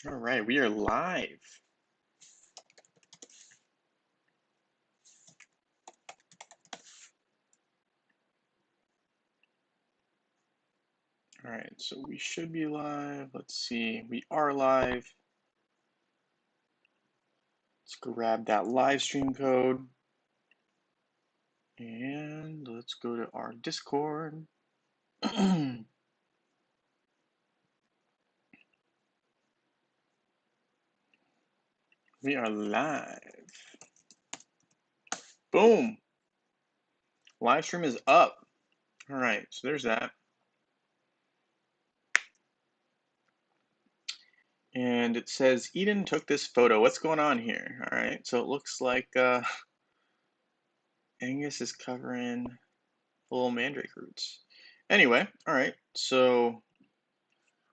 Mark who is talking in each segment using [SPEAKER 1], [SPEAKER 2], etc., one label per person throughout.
[SPEAKER 1] All right, we are live. All right, so we should be live. Let's see, we are live. Let's grab that live stream code and let's go to our Discord. We are live. Boom. Live stream is up. All right, so there's that. And it says Eden took this photo. What's going on here? All right, so it looks like Angus is covering little mandrake roots. Anyway, all right, so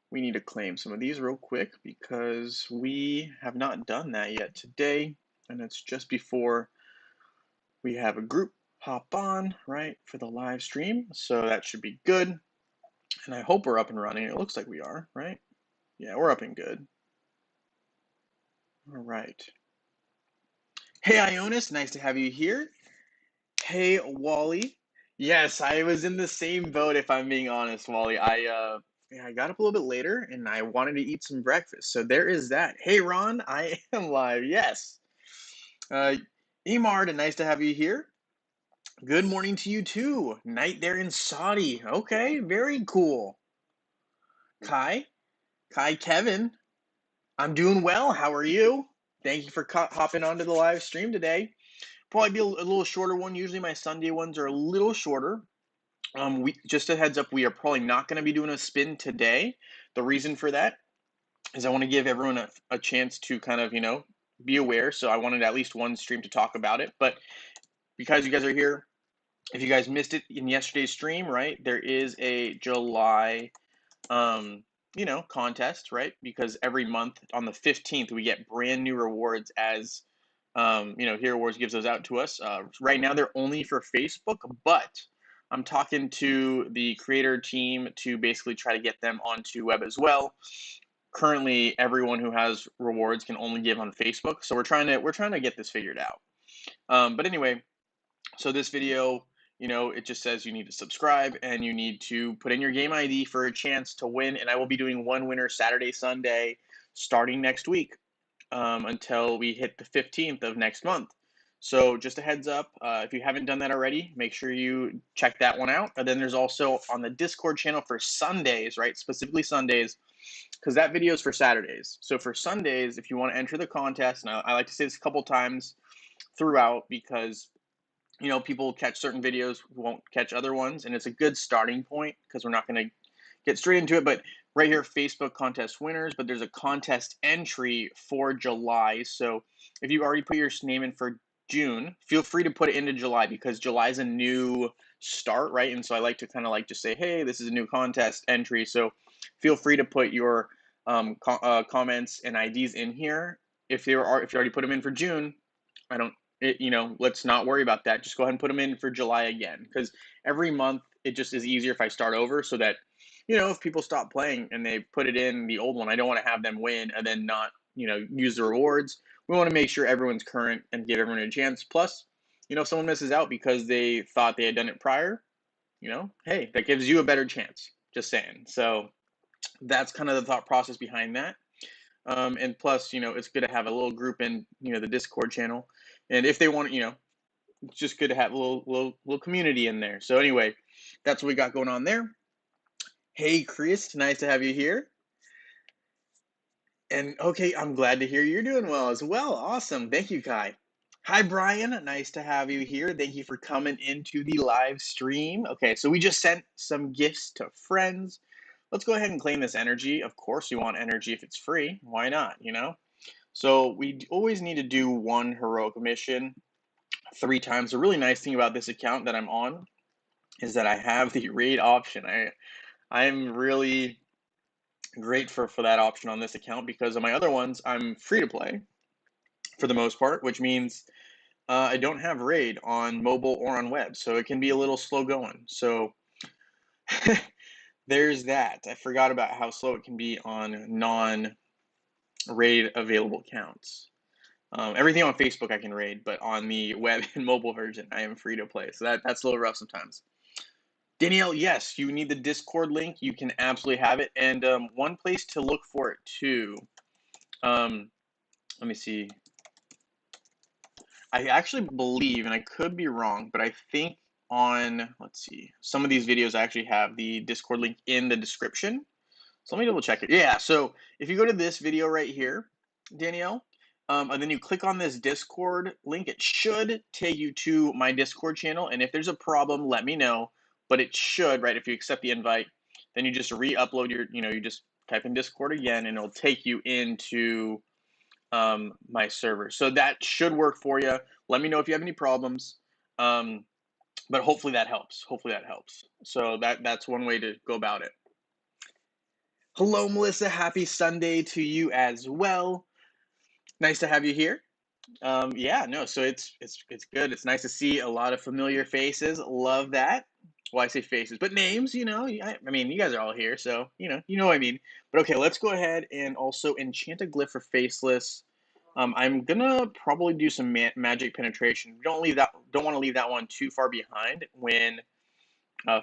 [SPEAKER 1] we need to claim some of these real quick because we have not done that yet today, and it's just before we have a group hop on, right, for the live stream, so that should be good, and I hope we're up and running. It looks like we are, right? Yeah, we're up and good. All right. Hey, Ionis, nice to have you here. Hey, Wally. Yes, I was in the same boat, if I'm being honest, Wally. Yeah, I got up a little bit later and I wanted to eat some breakfast. So there is that. Hey, Ron, I am live. Yes. Uh, Imard, nice to have you here. Good morning to you too. Night there in Saudi. Okay, very cool. Kai Kevin, I'm doing well. How are you? Thank you for hopping onto the live stream today. Probably be a little shorter one. Usually my Sunday ones are a little shorter. We just a heads up, we are probably not going to be doing a spin today. The reason for that is I want to give everyone a chance to kind of, be aware. So I wanted at least one stream to talk about it. But because you guys are here, if you guys missed it in yesterday's stream, right, there is a July, contest, right? Because every month on the 15th, we get brand new rewards as, Hero Awards gives those out to us. Right now, they're only for Facebook, but I'm talking to the creator team to basically try to get them onto web as well. Currently, everyone who has rewards can only give on Facebook, so we're trying to get this figured out. But anyway, so this video, it just says you need to subscribe and you need to put in your game ID for a chance to win. And I will be doing one winner Saturday, Sunday, starting next week until we hit the 15th of next month. So just a heads up, if you haven't done that already, make sure you check that one out. And then there's also on the Discord channel for Sundays, right? Specifically Sundays, because that video is for Saturdays. So for Sundays, if you want to enter the contest, and I like to say this a couple times throughout because people catch certain videos, won't catch other ones, and it's a good starting point because we're not going to get straight into it. But right here, Facebook contest winners, but there's a contest entry for July. So if you already put your name in for June, feel free to put it into July because July is a new start, right? And so I like to kind of like just say, hey, this is a new contest entry. So feel free to put your comments and IDs in here. If you already put them in for June, I don't let's not worry about that. Just go ahead and put them in for July again because every month it just is easier if I start over so that, if people stop playing and they put it in the old one, I don't want to have them win and then not, use the rewards. We want to make sure everyone's current and give everyone a chance. Plus, if someone misses out because they thought they had done it prior, hey, that gives you a better chance. Just saying. So that's kind of the thought process behind that. And plus, it's good to have a little group in, the Discord channel. And if they want, it's just good to have a little community in there. So anyway, that's what we got going on there. Hey, Chris, nice to have you here. And okay, I'm glad to hear you're doing well as well. Awesome. Thank you, Kai. Hi, Brian. Nice to have you here. Thank you for coming into the live stream. Okay, so we just sent some gifts to friends. Let's go ahead and claim this energy. Of course, you want energy if it's free. Why not, So we always need to do one heroic mission 3 times. The really nice thing about this account that I'm on is that I have the raid option. I'm really grateful for that option on this account because on my other ones, I'm free to play for the most part, which means I don't have raid on mobile or on web, so it can be a little slow going. So there's that. I forgot about how slow it can be on raid available accounts. Everything on Facebook I can raid, but on the web and mobile version, I am free to play. So that's a little rough sometimes. Danielle, yes, you need the Discord link. You can absolutely have it. And one place to look for it too. Let me see. I actually believe, and I could be wrong, but I think on, let's see, some of these videos I actually have the Discord link in the description. So let me double check it. Yeah, so if you go to this video right here, Danielle, and then you click on this Discord link, it should take you to my Discord channel. And if there's a problem, let me know. But it should, right? If you accept the invite, then you just re-upload your, you just type in Discord again, and it'll take you into my server. So that should work for you. Let me know if you have any problems. But hopefully that helps. Hopefully that helps. So that's one way to go about it. Hello, Melissa. Happy Sunday to you as well. Nice to have you here. Yeah, no, so it's good. It's nice to see a lot of familiar faces. Love that. Well, I say faces, but names. I mean, you guys are all here, so you know what I mean. But okay, let's go ahead and also enchant a glyph for faceless. I'm gonna probably do some magic penetration. Don't want to leave that one too far behind when.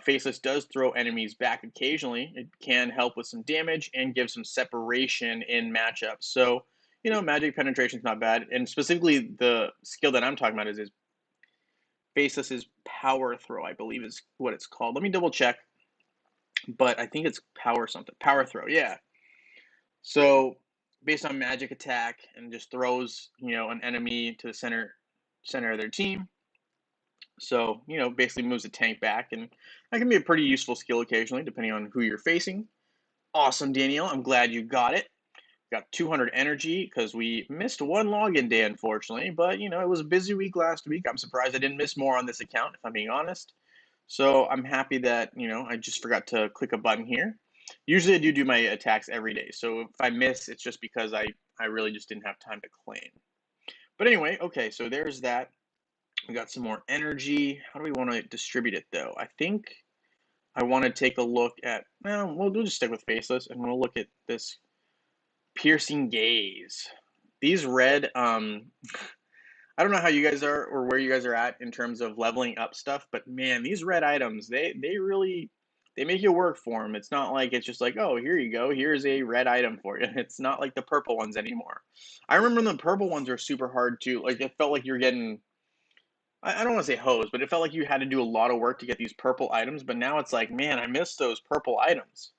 [SPEAKER 1] Faceless does throw enemies back occasionally. It can help with some damage and give some separation in matchups. So, magic penetration is not bad. And specifically, the skill that I'm talking about is Faceless's power throw, I believe is what it's called. Let me double check, but I think it's power something. Power throw, yeah. So, based on magic attack and just throws, an enemy to the center of their team. So, basically moves the tank back, and that can be a pretty useful skill occasionally, depending on who you're facing. Awesome, Danielle. I'm glad you got it. Got 200 energy because we missed one login day, unfortunately, but, it was a busy week last week. I'm surprised I didn't miss more on this account, if I'm being honest. So I'm happy that, I just forgot to click a button here. Usually I do my attacks every day, so if I miss, it's just because I really just didn't have time to claim. But anyway, okay, so there's that. We got some more energy. How do we want to distribute it, though? I think I want to take a look at, well, we'll just stick with Faceless, and we'll look at this Piercing Gaze. These red, I don't know how you guys are or where you guys are at in terms of leveling up stuff, but man, these red items, they really, they make you work for them. It's not like it's just like, oh, here you go. Here's a red item for you. It's not like the purple ones anymore. I remember the purple ones were super hard too. Like, it felt like you're getting, I don't want to say hose, but it felt like you had to do a lot of work to get these purple items. But now it's like, man, I miss those purple items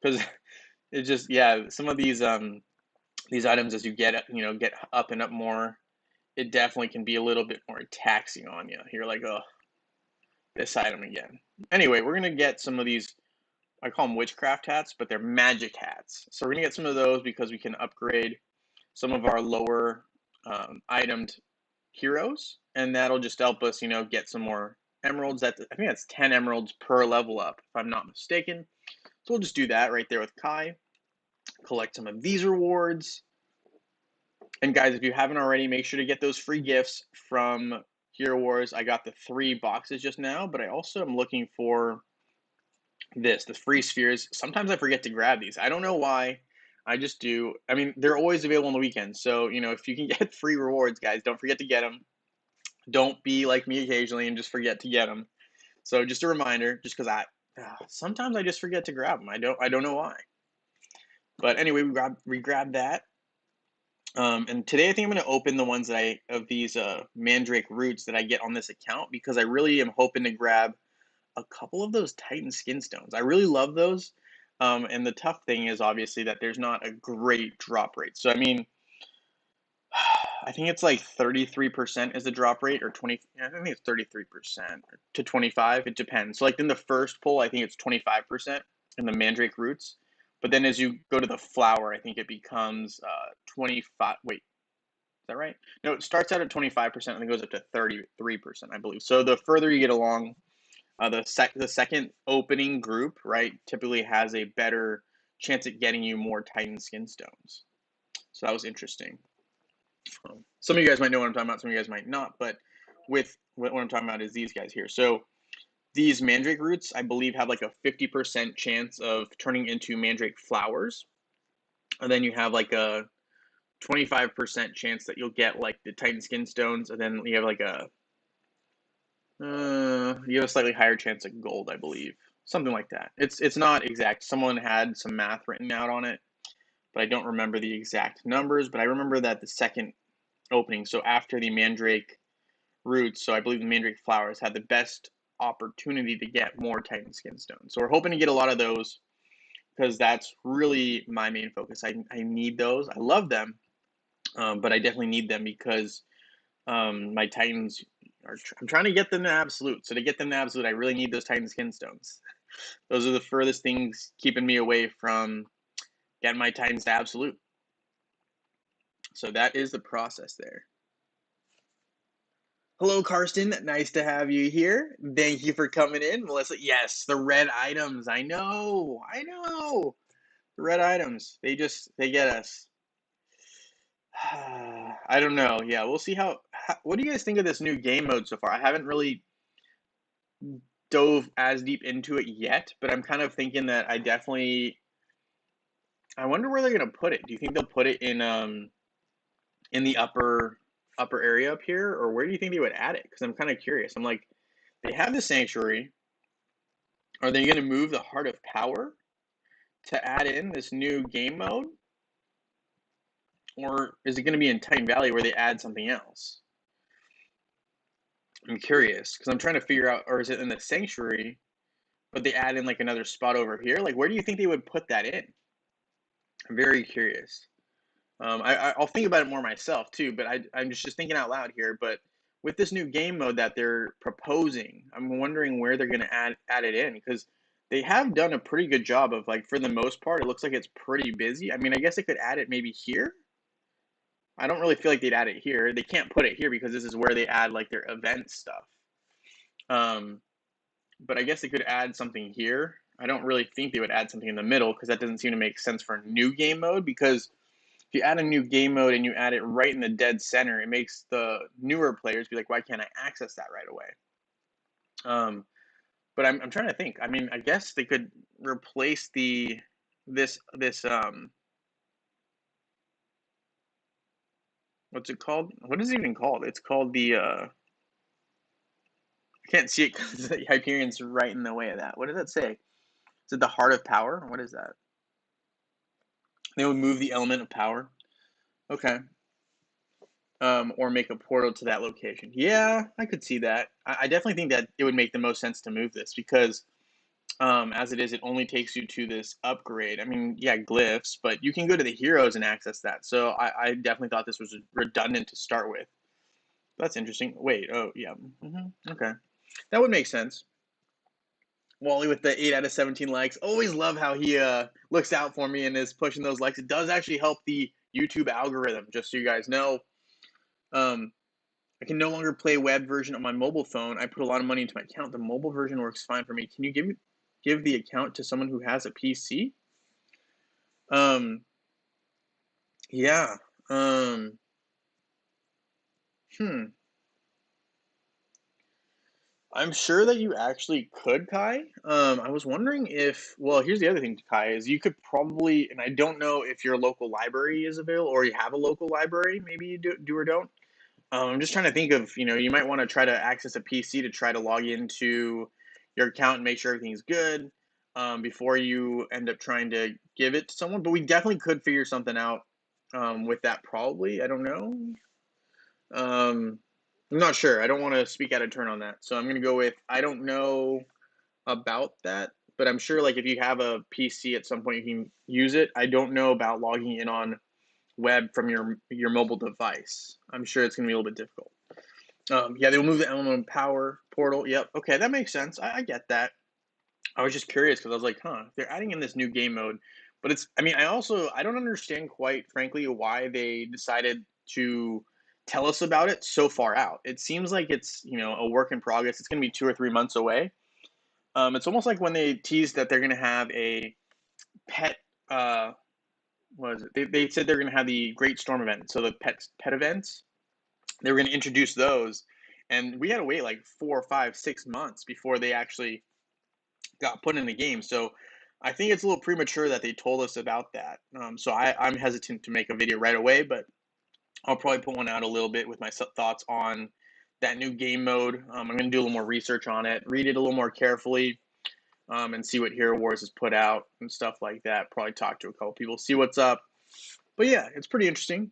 [SPEAKER 1] because it just, yeah, some of these items as you get up and up more, it definitely can be a little bit more taxing on you. You're like, oh, this item again. Anyway, we're gonna get some of these. I call them witchcraft hats, but they're magic hats. So we're gonna get some of those because we can upgrade some of our lower itemed heroes, and that'll just help us, get some more emeralds. I think that's 10 emeralds per level up, if I'm not mistaken. So we'll just do that right there with Kai. Collect some of these rewards. And guys, if you haven't already, make sure to get those free gifts from Hero Wars. I got the 3 boxes just now, but I also am looking for the free spheres. Sometimes I forget to grab these. I don't know why. I just do. I mean, they're always available on the weekends. So, if you can get free rewards, guys, don't forget to get them. Don't be like me occasionally and just forget to get them. So just a reminder, just because sometimes I just forget to grab them. I don't know why. But anyway, we grabbed that. And today I think I'm going to open the ones of these Mandrake roots that I get on this account, because I really am hoping to grab a couple of those Titan skin stones. I really love those. And the tough thing is obviously that there's not a great drop rate. So I mean, I think it's like 33% is the drop rate, or 20. I think it's 33% to 25. It depends. So like in the first pull, I think it's 25% in the Mandrake roots. But then as you go to the flower, I think it becomes 25. Wait, is that right? No, it starts out at 25% and then goes up to 33%, I believe. So the further you get along, the second opening group, right, typically has a better chance at getting you more Titan skin stones. So that was interesting. Some of you guys might know what I'm talking about, some of you guys might not, but with what I'm talking about is these guys here. So these Mandrake roots, I believe, have like a 50% chance of turning into Mandrake flowers. And then you have like a 25% chance that you'll get like the Titan skin stones, and then you have like you have a slightly higher chance of gold, I believe. Something like that. It's not exact. Someone had some math written out on it, but I don't remember the exact numbers. But I remember that the second opening, so after the mandrake roots, so I believe the mandrake flowers had the best opportunity to get more Titan skin stones. So we're hoping to get a lot of those because that's really my main focus. I need those. I love them, but I definitely need them because my Titans are. I'm trying to get them to absolute. So to get them to absolute, I really need those Titan skin stones. Those are the furthest things keeping me away from getting my Titans to absolute. So that is the process there. Hello, Karsten. Nice to have you here. Thank you for coming in, Melissa. Yes, the red items. I know. The red items. They get us. I don't know. Yeah, we'll see how. What do you guys think of this new game mode so far? I haven't really dove as deep into it yet, but I'm kind of thinking that I wonder where they're gonna put it. Do you think they'll put it in the upper area up here, or where do you think they would add it? Because I'm kind of curious. I'm like, they have the sanctuary. Are they gonna move the Heart of Power to add in this new game mode, or is it gonna be in Titan Valley where they add something else? I'm curious because I'm trying to figure out, or is it in the sanctuary, but they add in like another spot over here? Like, where do you think they would put that in? I'm very curious. I'll think about it more myself too, but I'm just thinking out loud here. But with this new game mode that they're proposing, I'm wondering where they're going to add it in because they have done a pretty good job of like for the most part, it looks like it's pretty busy. I mean, I guess they could add it maybe here. I don't really feel like they'd add it here. They can't put it here because this is where they add like their event stuff. Um, but I guess they could add something here. I don't really think they would add something in the middle because that doesn't seem to make sense for a new game mode because if you add a new game mode and you add it right in the dead center, it makes the newer players be like, why can't I access that right away? But I'm trying to think. I mean, I guess they could replace this what's it called? What is it even called? It's called the I can't see it because the Hyperion's right in the way of that. What does that say? Is it the Heart of Power? What is that? They would move the element of power. Okay. Or make a portal to that location. Yeah, I could see that. I definitely think that it would make the most sense to move this because, as it is, it only takes you to this upgrade. I mean, yeah, glyphs, but you can go to the heroes and access that. So I definitely thought this was redundant to start with. That's interesting. Wait, oh, yeah. Okay. That would make sense. Wally with the 8 out of 17 likes. Always love how he looks out for me and is pushing those likes. It does actually help the YouTube algorithm, just so you guys know. I can no longer play web version on my mobile phone. I put a lot of money into my account. The mobile version works fine for me. Can you give the account to someone who has a PC? Um, yeah. Um, hmm. I'm sure that you actually could, Kai. I was wondering if, well, here's the other thing, Kai, is you could probably, and I don't know if your local library is available or you have a local library, maybe you do or don't. I'm just trying to think of, you might want to try to access a PC to try to log into your account and make sure everything's good before you end up trying to give it to someone. But we definitely could figure something out with that probably. I don't know. I'm not sure. I don't want to speak out of turn on that. So I'm going to go with I don't know about that, but I'm sure like if you have a PC at some point you can use it. I don't know about logging in on web from your mobile device. I'm sure it's going to be a little bit difficult. Yeah, they'll move the element power portal. Yep. Okay, that makes sense. I get that. I was just curious because I was like, huh, they're adding in this new game mode, but I mean, I don't understand quite frankly why they decided to tell us about it so far out. It seems like it's a work in progress. It's going to be 2 or 3 months away. It's almost like when they teased that they're going to have a pet. What is it? They said they're going to have the Great Storm event. So the pet events they were going to introduce those, and we had to wait like 4, 5, 6 months before they actually got put in the game. So I think it's a little premature that they told us about that. So I'm hesitant to make a video right away, but I'll probably put one out a little bit with my thoughts on that new game mode. I'm going to do a little more research on it, read it a little more carefully, and see what Hero Wars has put out and stuff like that. Probably talk to a couple people, see what's up. But yeah, it's pretty interesting.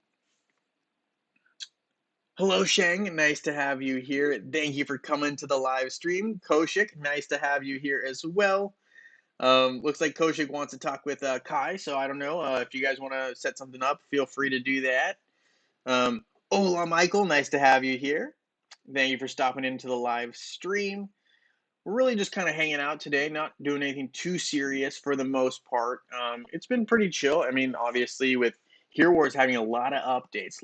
[SPEAKER 1] Hello, Sheng. Nice to have you here. Thank you for coming to the live stream. Koshik, nice to have you here as well. Looks like Koshik wants to talk with Kai, so I don't know. If you guys want to set something up, feel free to do that. Hola, Michael. Nice to have you here. Thank you for stopping into the live stream. We're really just kind of hanging out today, not doing anything too serious for the most part. It's been pretty chill. I mean, obviously, with Hero Wars having a lot of updates,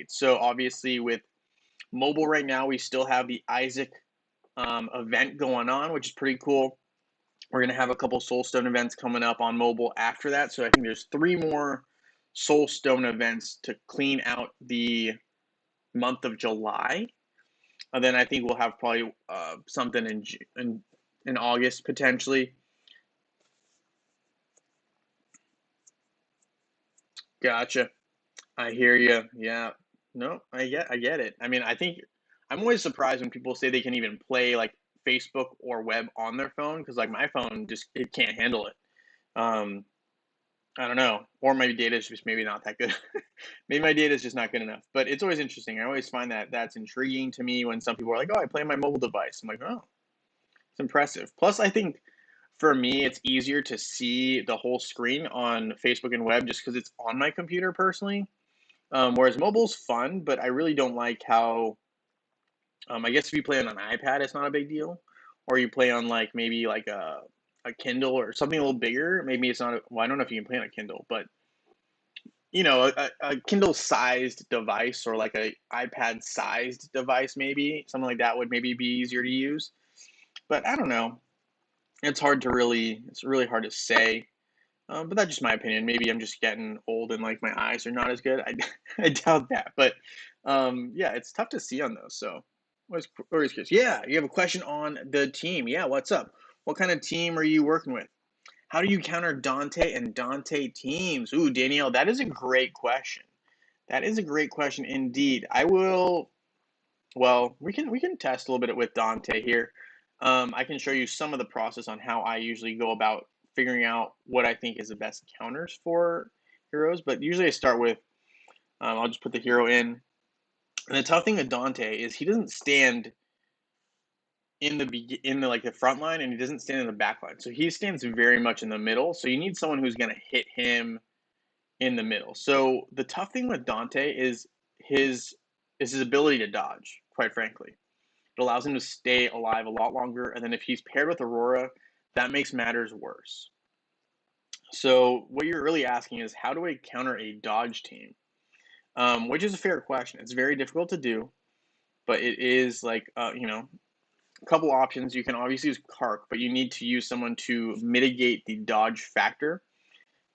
[SPEAKER 1] So obviously, with mobile right now, we still have the Isaac event going on, which is pretty cool. We're going to have a couple Soulstone events coming up on mobile after that. So I think there's 3 more Soulstone events to clean out the month of July. And then I think we'll have probably something in August potentially. Gotcha. I hear you. Yeah. No, I get it. I mean, I think I'm always surprised when people say they can even play like Facebook or web on their phone because like my phone just it can't handle it. Um, I don't know, or my data is just maybe not that good. Maybe my data is just not good enough. But it's always interesting. I always find that that's intriguing to me when some people are like, "Oh, I play on my mobile device." I'm like, "Oh, it's impressive." Plus, I think for me, it's easier to see the whole screen on Facebook and web just because it's on my computer personally. Whereas mobile's fun, but I really don't like how. I guess if you play on an iPad, it's not a big deal, or you play on like maybe like a Kindle or something a little bigger. Maybe it's not. Well, I don't know if you can play on a Kindle, but a Kindle sized device or like a iPad sized device, maybe something like that would maybe be easier to use. But I don't know. It's really hard to say. But that's just my opinion. Maybe I'm just getting old and like my eyes are not as good. I doubt that. But yeah, it's tough to see on those. So always curious. Yeah, you have a question on the team. Yeah, what's up? What kind of team are you working with? How do you counter Dante and Dante teams? Ooh, Danielle, that is a great question. That is a great question indeed. I will. Well, we can test a little bit with Dante here. I can show you some of the process on how I usually go about figuring out what I think is the best counters for heroes. But usually I start with I'll just put the hero in. And the tough thing with Dante is he doesn't stand in the like the front line and he doesn't stand in the back line. So he stands very much in the middle. So you need someone who's going to hit him in the middle. So the tough thing with Dante his is his ability to dodge, quite frankly. It allows him to stay alive a lot longer, and then if he's paired with Aurora, that makes matters worse. So what you're really asking is how do I counter a dodge team? Which is a fair question. It's very difficult to do, but it is like a couple options. You can obviously use Kark, but you need to use someone to mitigate the dodge factor.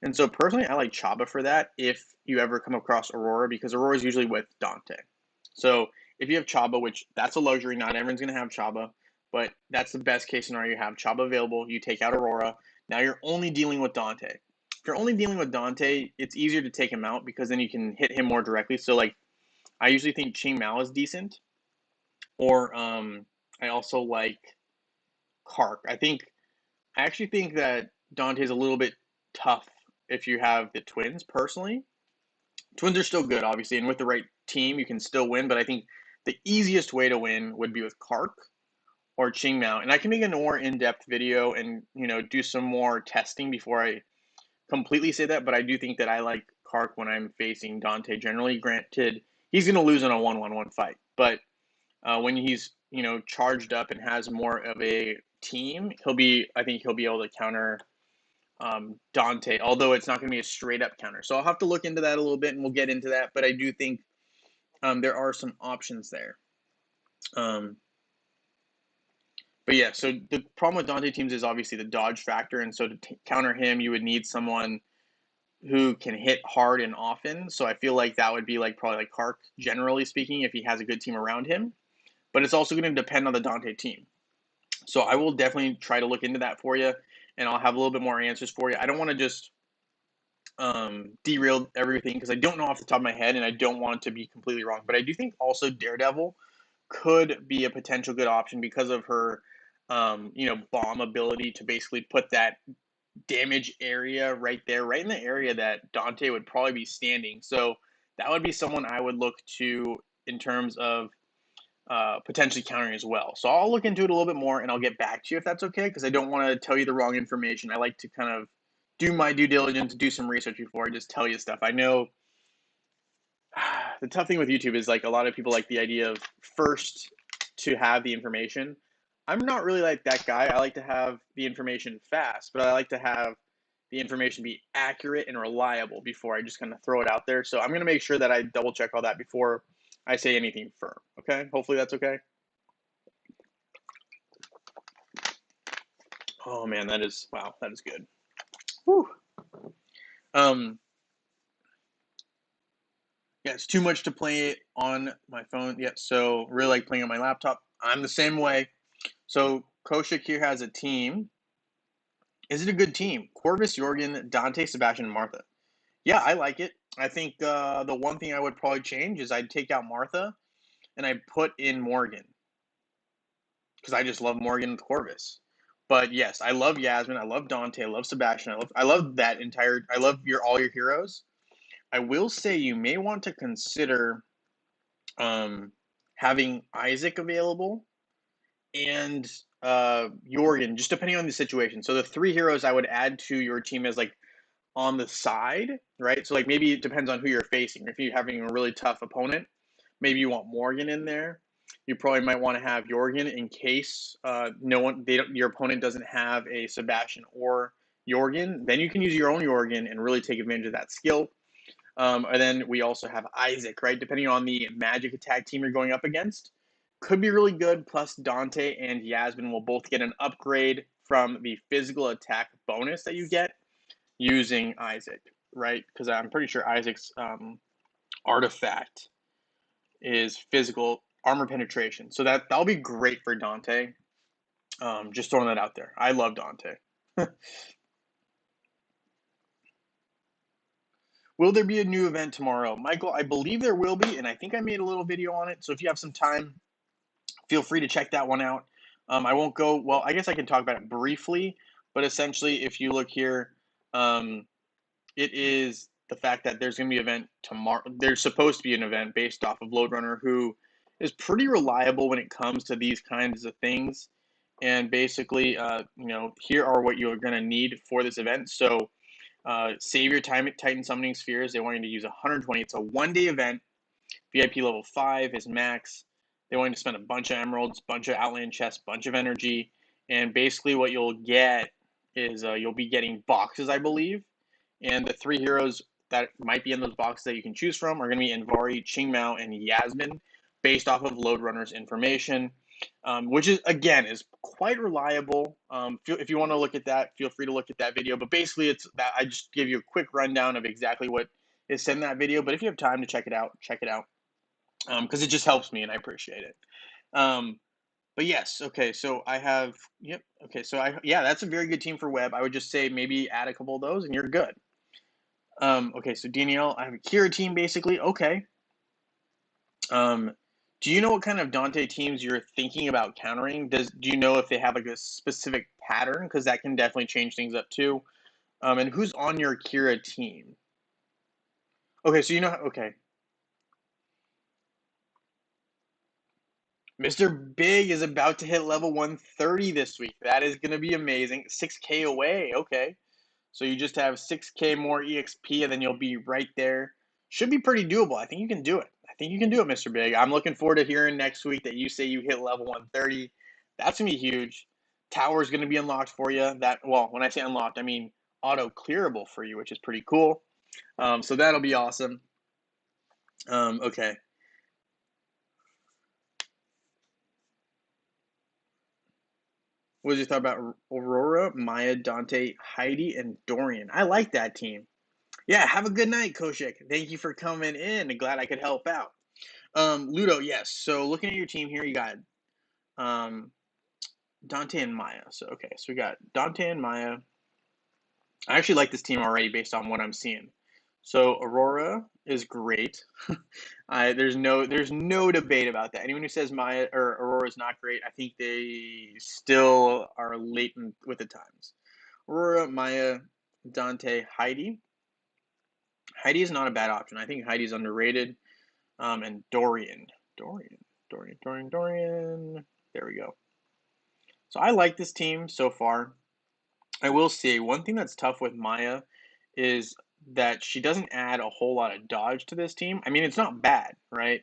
[SPEAKER 1] And so personally, I like Chaba for that if you ever come across Aurora, because Aurora is usually with Dante. So if you have Chaba, which that's a luxury, not everyone's going to have Chaba, but that's the best case scenario. You have Chaba available, you take out Aurora. Now you're only dealing with Dante. If you're only dealing with Dante, it's easier to take him out because then you can hit him more directly. So like, I usually think Ching Mao is decent, or I also like Kark. I actually think that Dante is a little bit tough if you have the twins. Personally, twins are still good, obviously, and with the right team, you can still win. But I think the easiest way to win would be with Kark or Ching Mao. And I can make a more in-depth video and do some more testing before I completely say that. But I do think that I like Kark when I'm facing Dante. Generally, granted, he's going to lose in a 1-1-1 fight, but when he's charged up and has more of a team, I think he'll be able to counter Dante, although it's not going to be a straight up counter. So I'll have to look into that a little bit and we'll get into that. But I do think there are some options there. But yeah, so the problem with Dante teams is obviously the dodge factor. And so to counter him, you would need someone who can hit hard and often. So I feel like that would be like probably like Kark, generally speaking, if he has a good team around him. But it's also going to depend on the Dante team. So I will definitely try to look into that for you. and I'll have a little bit more answers for you. I don't want to just derail everything because I don't know off the top of my head, and I don't want to be completely wrong. But I do think also Daredevil could be a potential good option because of her, bomb ability to basically put that damage area right there, right in the area that Dante would probably be standing. So that would be someone I would look to in terms of potentially countering as well. So I'll look into it a little bit more and I'll get back to you if that's okay, because I don't want to tell you the wrong information. I like to kind of do my due diligence, do some research before I just tell you stuff. I know the tough thing with YouTube is like a lot of people like the idea of first to have the information. I'm not really like that guy. I like to have the information fast, but I like to have the information be accurate and reliable before I just kind of throw it out there. So I'm going to make sure that I double check all that before I say anything firm. Okay? Hopefully that's okay. Oh man, that is wow, that is good. Whew. Um, yeah, it's too much to play on my phone. Yeah, so really like playing on my laptop. I'm the same way. So Koshik here has a team. Is it a good team? Corvus, Jorgen, Dante, Sebastian, and Martha. Yeah, I like it. I think the one thing I would probably change is I'd take out Martha and I'd put in Morgan because I just love Morgan with Corvus. But yes, I love Yasmin. I love Dante. I love Sebastian. I love that entire. I love all your heroes. I will say you may want to consider having Isaac available and Jorgen, just depending on the situation. So the three heroes I would add to your team as like on the side, right? So like maybe it depends on who you're facing. If you're having a really tough opponent, maybe you want Morgan in there. You probably might want to have Jorgen in case your opponent doesn't have a Sebastian or Jorgen. Then you can use your own Jorgen and really take advantage of that skill. And then we also have Isaac, right? Depending on the magic attack team you're going up against, could be really good. Plus, Dante and Yasmin will both get an upgrade from the physical attack bonus that you get using Isaac, right? Because I'm pretty sure Isaac's artifact is physical armor penetration. So that'll be great for Dante. Just throwing that out there. I love Dante. Will there be a new event tomorrow? Michael, I believe there will be, and I think I made a little video on it. So if you have some time, feel free to check that one out. I won't go, well, I guess I can talk about it briefly, but essentially, if you look here, it is the fact that there's going to be an event tomorrow. There's supposed to be an event based off of Loadrunner, who is pretty reliable when it comes to these kinds of things. And basically, here are what you're going to need for this event. So save your time at Titan Summoning Spheres. They want you to use 120. It's a one-day event. VIP level 5 is max. They want you to spend a bunch of emeralds, bunch of outland chests, bunch of energy. And basically what you'll get is you'll be getting boxes, I believe. And the three heroes that might be in those boxes that you can choose from are going to be Invari, Qingmao, and Yasmin, based off of Loadrunner's information, which is, again, is quite reliable. If you want to look at that, feel free to look at that video. But basically, it's that I just give you a quick rundown of exactly what is said in that video. But if you have time to check it out, because it just helps me and I appreciate it. But yes, okay, so I have, yep, okay, so yeah, that's a very good team for web. I would just say maybe add a couple of those and you're good. Okay, so Danielle, I have a Kira team basically. Okay. Do you know what kind of Dante teams you're thinking about countering? Do you know if they have like a specific pattern? Because that can definitely change things up too. And who's on your Kira team? Okay, so okay. Mr. Big is about to hit level 130 this week. That is going to be amazing. 6K away. Okay. So you just have 6K more EXP and then you'll be right there. Should be pretty doable. I think you can do it. I think you can do it, Mr. Big. I'm looking forward to hearing next week that you say you hit level 130. That's going to be huge. Tower is going to be unlocked for you. Well, when I say unlocked, I mean auto clearable for you, which is pretty cool. So that'll be awesome. Okay. What did you thought about Aurora, Maya, Dante, Heidi, and Dorian? I like that team. Yeah, have a good night, Koshik. Thank you for coming in. Glad I could help out. Ludo, yes. So looking at your team here, you got Dante and Maya. So okay, so we got Dante and Maya. I actually like this team already based on what I'm seeing. So Aurora is great. There's no debate about that. Anyone who says Maya or Aurora is not great, I think they still are latent with the times. Aurora, Maya, Dante, Heidi. Heidi is not a bad option. I think Heidi's underrated. And Dorian. Dorian. There we go. So I like this team so far. I will say one thing that's tough with Maya is that she doesn't add a whole lot of dodge to this team. I mean, it's not bad, right?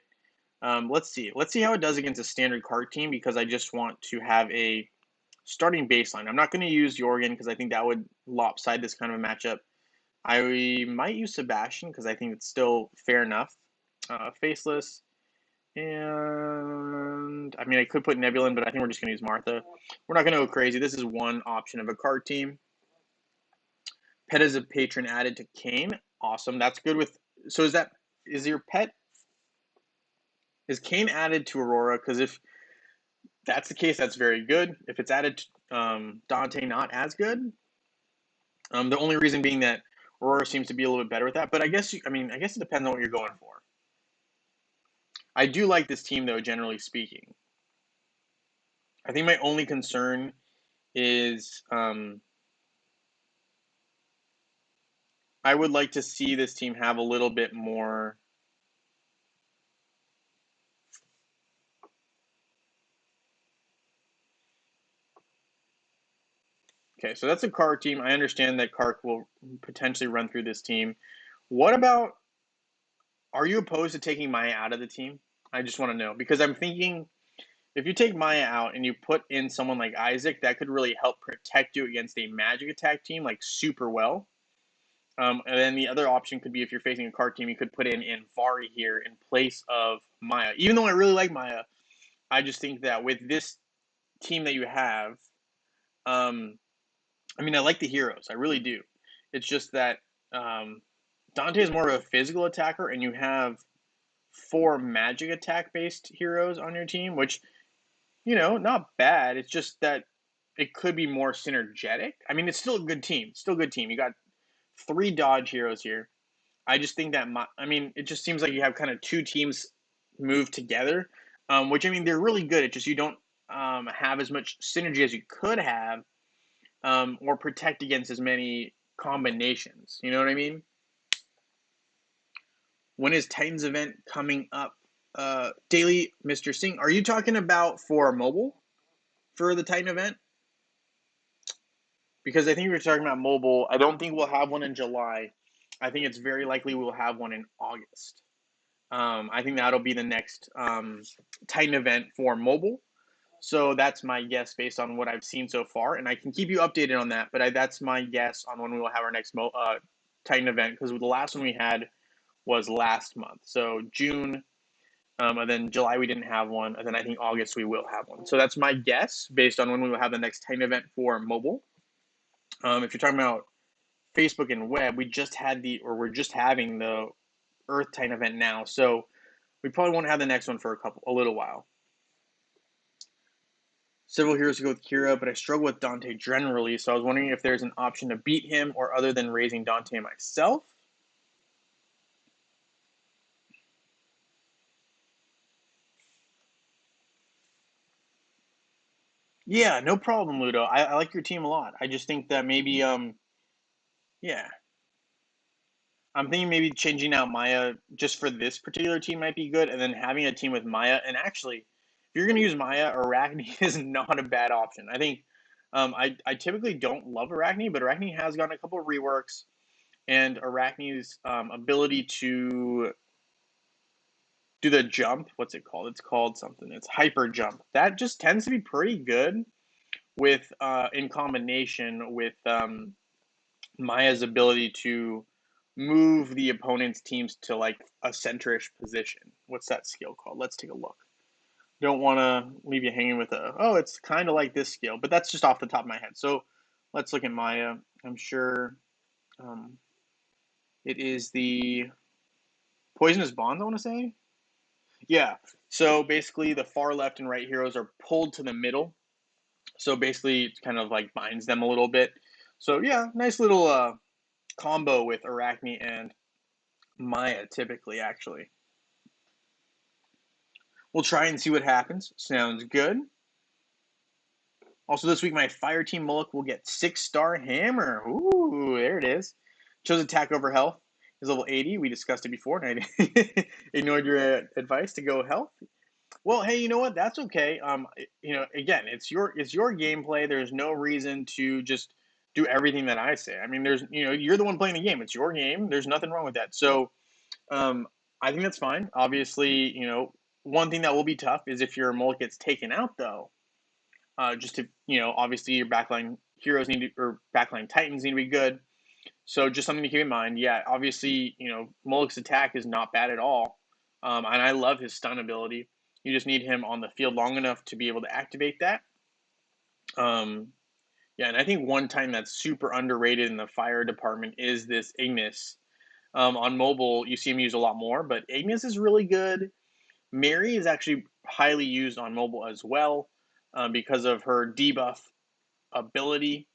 [SPEAKER 1] Let's see. Let's see how it does against a standard card team because I just want to have a starting baseline. I'm not going to use Jorgen because I think that would lopside this kind of a matchup. I might use Sebastian because I think it's still fair enough. Faceless. And I mean, I could put Nebula in, but I think we're just going to use Martha. We're not going to go crazy. This is one option of a card team. Pet as a patron added to Kane. Awesome. That's good with. So is your pet? Is Kane added to Aurora? Because if that's the case, that's very good. If it's added to Dante, not as good. The only reason being that Aurora seems to be a little bit better with that. But I guess it depends on what you're going for. I do like this team though, generally speaking. I think my only concern is I would like to see this team have a little bit more. Okay, so that's a Kark team. I understand that Kark will potentially run through this team. What about, are you opposed to taking Maya out of the team? I just want to know because I'm thinking if you take Maya out and you put in someone like Isaac, that could really help protect you against a magic attack team like super well. And then the other option could be if you're facing a Kark team, you could put in Vari here in place of Maya. Even though I really like Maya, I just think that with this team that you have, I mean, I like the heroes. I really do. It's just that Dante is more of a physical attacker, and you have 4 magic attack based heroes on your team, which, not bad. It's just that it could be more synergetic. I mean, it's still a good team. Still a good team. You got 3 dodge heroes here. I just think that, it just seems like you have kind of 2 teams move together, which, I mean, they're really good. It's just you don't have as much synergy as you could have or protect against as many combinations. You know what I mean? When is Titans event coming up? Daily, Mr. Singh, are you talking about for mobile for the Titan event? Because I think we're talking about mobile. I don't think we'll have one in July. I think it's very likely we'll have one in August. I think that'll be the next Titan event for mobile. So that's my guess based on what I've seen so far, and I can keep you updated on that. But that's my guess on when we will have our next Titan event because the last one we had was last month, so June, and then July we didn't have one, and then I think August we will have one. So that's my guess based on when we will have the next Titan event for mobile. If you're talking about Facebook and web, we're just having the Earth Titan event now, so we probably won't have the next one for a little while. Several heroes to go with Kira, but I struggle with Dante generally, so I was wondering if there's an option to beat him or other than raising Dante myself. Yeah, no problem, Ludo. I like your team a lot. I just think that maybe, yeah. I'm thinking maybe changing out Maya just for this particular team might be good, and then having a team with Maya. And actually, if you're going to use Maya, Arachne is not a bad option. I think I typically don't love Arachne, but Arachne has gotten a couple of reworks, and Arachne's ability to do the jump, what's it called? It's called something. It's hyper jump. That just tends to be pretty good with in combination with Maya's ability to move the opponent's teams to like a centerish position. What's that skill called? Let's take a look. Don't want to leave you hanging with it's kind of like this skill, but that's just off the top of my head. So let's look at Maya. I'm sure it is the Poisonous Bonds, I want to say. Yeah. So basically, the far left and right heroes are pulled to the middle. So basically, it kind of like binds them a little bit. So yeah, nice little combo with Arachne and Maya typically, actually. We'll try and see what happens. Sounds good. Also this week, my Fire Team Mullock will get 6-star Hammer. Ooh, there it is. Chose attack over health. Is level 80. We discussed it before, and I ignored your advice to go health. Well, hey, you know what? That's okay. Again, it's your gameplay. There's no reason to just do everything that I say. I mean, you're the one playing the game. It's your game. There's nothing wrong with that. So, um, I think that's fine. Obviously, one thing that will be tough is if your mullet gets taken out, though. Just to obviously your backline heroes need to, or backline titans need to be good. So just something to keep in mind. Yeah, obviously, Mullock's attack is not bad at all, and I love his stun ability. You just need him on the field long enough to be able to activate that. Um, yeah, and I think one time that's super underrated in the fire department is this Ignis. On mobile, you see him used a lot more, but Ignis is really good. Mary is actually highly used on mobile as well because of her debuff ability.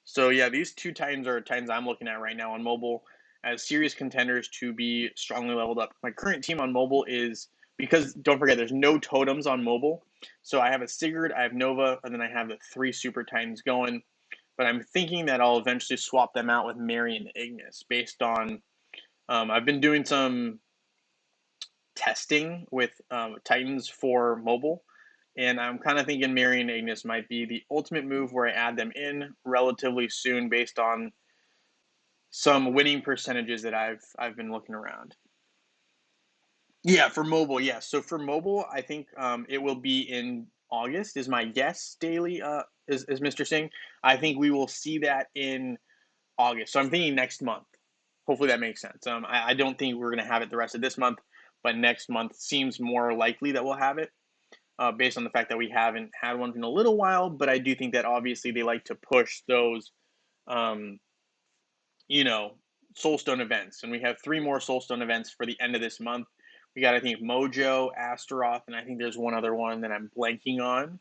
[SPEAKER 1] So yeah, these two Titans are Titans I'm looking at right now on mobile as serious contenders to be strongly leveled up. My current team on mobile is because don't forget there's no totems on mobile. So I have a Sigurd, I have Nova, and then I have the 3 Super Titans going. But I'm thinking that I'll eventually swap them out with Mary and Ignis based on I've been doing some testing with Titans for mobile. And I'm kind of thinking Mary and Ignis might be the ultimate move where I add them in relatively soon based on some winning percentages that I've been looking around. Yeah, for mobile, yes. So for mobile, I think it will be in August is my guess daily is Mr. Singh. I think we will see that in August. So I'm thinking next month. Hopefully that makes sense. I don't think we're going to have it the rest of this month, but next month seems more likely that we'll have it. Based on the fact that we haven't had one in a little while. But I do think that obviously they like to push those, um, you know, Soulstone events, and we have 3 more Soulstone events for the end of this month. We got I think Mojo, Astaroth, and I think there's one other one that I'm blanking on.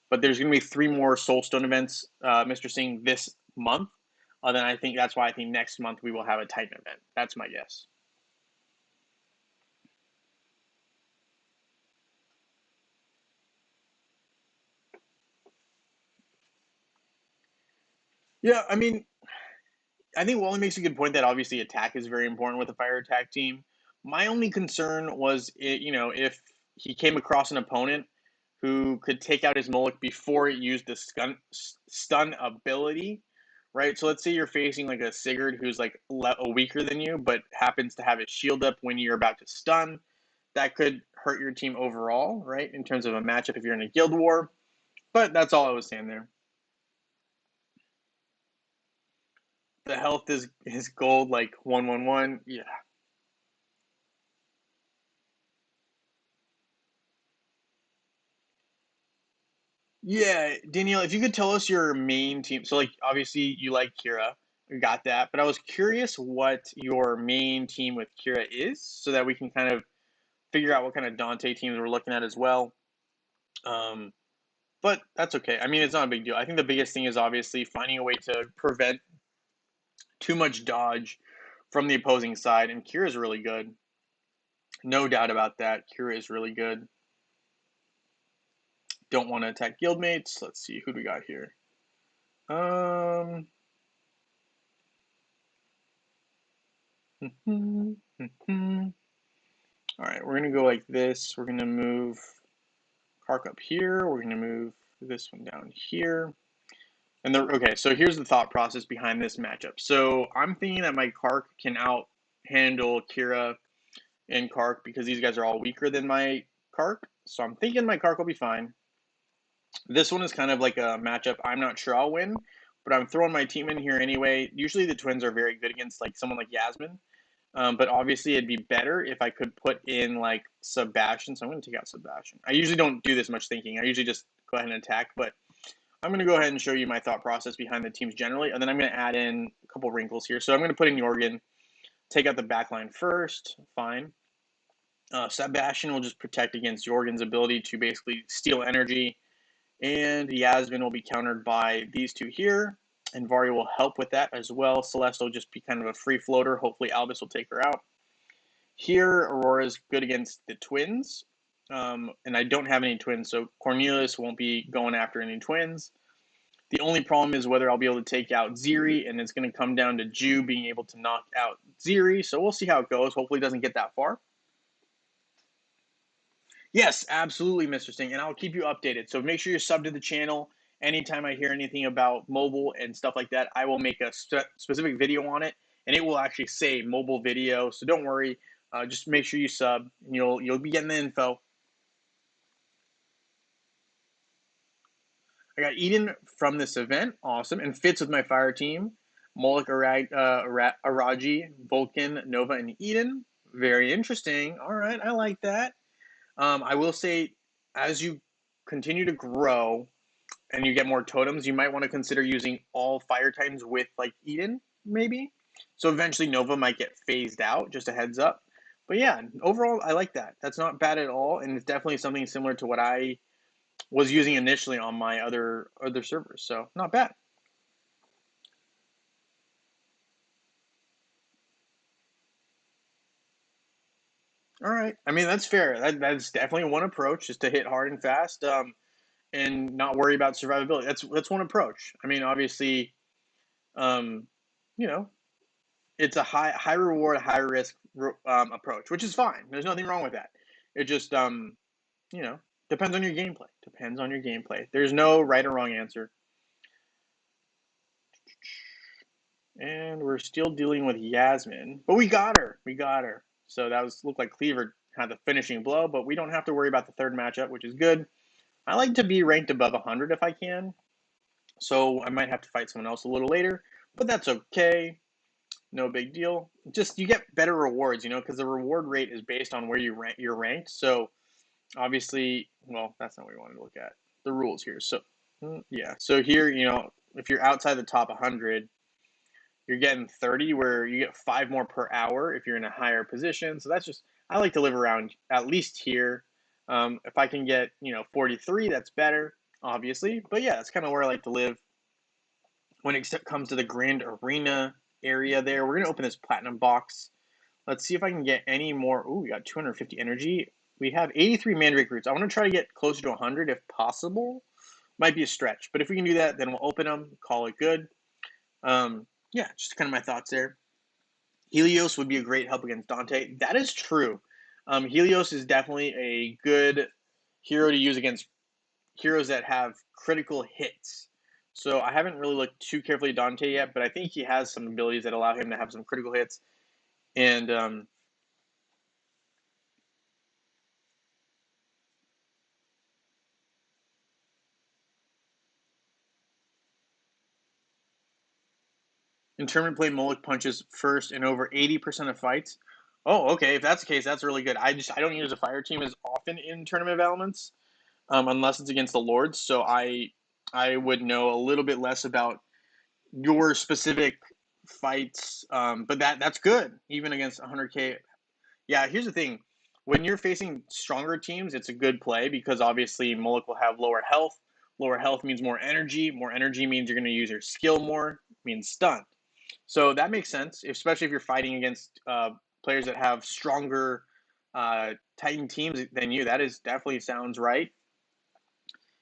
[SPEAKER 1] But there's going to be 3 more Soulstone events, Mr. Singh, this month. Then I think that's why I think next month we will have a Titan event. That's my guess. Yeah, I mean, I think Wally makes a good point that obviously attack is very important with a fire attack team. My only concern was, if he came across an opponent who could take out his Moloch before it used the stun ability, right? So let's say you're facing like a Sigurd who's like weaker than you, but happens to have his shield up when you're about to stun. That could hurt your team overall, right? In terms of a matchup if you're in a guild war. But that's all I was saying there. The health is gold like 111. Yeah. Yeah, Danielle, if you could tell us your main team. So, like, obviously you like Kira, we got that. But I was curious what your main team with Kira is, so that we can kind of figure out what kind of Dante teams we're looking at as well. Um, but that's okay. I mean, it's not a big deal. I think the biggest thing is obviously finding a way to prevent too much dodge from the opposing side, and Kira is really good. No doubt about that. Kira is really good. Don't want to attack guildmates. Let's see who do we got here. Um. All right, we're gonna go like this. We're gonna move Kark up here. We're gonna move this one down here. And okay, so here's the thought process behind this matchup. So I'm thinking that my Kark can out handle Kira and Kark because these guys are all weaker than my Kark. So I'm thinking my Kark will be fine. This one is kind of like a matchup I'm not sure I'll win, but I'm throwing my team in here anyway. Usually the Twins are very good against like someone like Yasmin. But obviously, it'd be better if I could put in like Sebastian. So I'm going to take out Sebastian. I usually don't do this much thinking. I usually just go ahead and attack. But I'm going to go ahead and show you my thought process behind the teams generally. And then I'm going to add in a couple wrinkles here. So I'm going to put in Jorgen, take out the backline first. Fine. Sebastian will just protect against Jorgen's ability to basically steal energy And Yasmin will be countered by these two here, and Vari will help with that as well. Celeste will just be kind of a free floater. Hopefully Albus will take her out. Here, Aurora's good against the twins, and I don't have any twins, so Cornelius won't be going after any twins. The only problem is whether I'll be able to take out Ziri, and it's going to come down to Ju being able to knock out Ziri, so we'll see how it goes. Hopefully it doesn't get that far. Yes, absolutely, Mr. Sting, and I'll keep you updated. So make sure you're subbed to the channel. Anytime I hear anything about mobile and stuff like that, I will make a specific video on it, and it will actually say mobile video. So don't worry. Just make sure you sub, and you'll be getting the info. I got Eden from this event, awesome, and fits with my fire team. Moloch, Araji, Vulcan, Nova, and Eden. Very interesting. All right, I like that. I will say, as you continue to grow and you get more totems, you might want to consider using all fire types with like Eden, maybe. So eventually Nova might get phased out, just a heads up. But yeah, overall, I like that. That's not bad at all, and it's definitely something similar to what I was using initially on my other servers. So not bad. All right. I mean, that's fair. That's definitely one approach, is to hit hard and fast, and not worry about survivability. That's one approach. I mean, obviously, um, you know, it's a high reward, high risk approach, which is fine. There's nothing wrong with that. It just you know, depends on your gameplay. Depends on your gameplay. There's no right or wrong answer. And we're still dealing with Yasmin, but we got her. We got her. So that looked like Cleaver had the finishing blow, but we don't have to worry about the third matchup, which is good. I like to be ranked above 100 if I can, so I might have to fight someone else a little later, but that's okay. No big deal. Just you get better rewards, because the reward rate is based on where you're ranked. So obviously, well, that's not what we wanted to look at. The rules here. So yeah. So here, if you're outside the top 100, you're getting 30, where you get 5 more per hour if you're in a higher position. So that's just, I like to live around at least here. If I can get 43, that's better, obviously. But yeah, that's kind of where I like to live. When it comes to the Grand Arena area there, we're gonna open this platinum box. Let's see if I can get any more. Ooh, we got 250 energy. We have 83 Mandrake roots. I want to try to get closer to 100 if possible. Might be a stretch, but if we can do that, then we'll open them, call it good. Yeah, just kind of my thoughts there. Helios would be a great help against Dante. That is true. Helios is definitely a good hero to use against heroes that have critical hits. So I haven't really looked too carefully at Dante yet, but I think he has some abilities that allow him to have some critical hits. And in tournament play, Moloch punches first in over 80% of fights. Oh, okay. If that's the case, that's really good. I don't use a fire team as often in tournament elements, unless it's against the Lords. So I would know a little bit less about your specific fights, but that's good even against 100k. Yeah, here's the thing: when you're facing stronger teams, it's a good play because obviously Moloch will have lower health. Lower health means more energy. More energy means you're going to use your skill more. Means stun. So that makes sense, especially if you're fighting against players that have stronger Titan teams than you. That is definitely sounds right.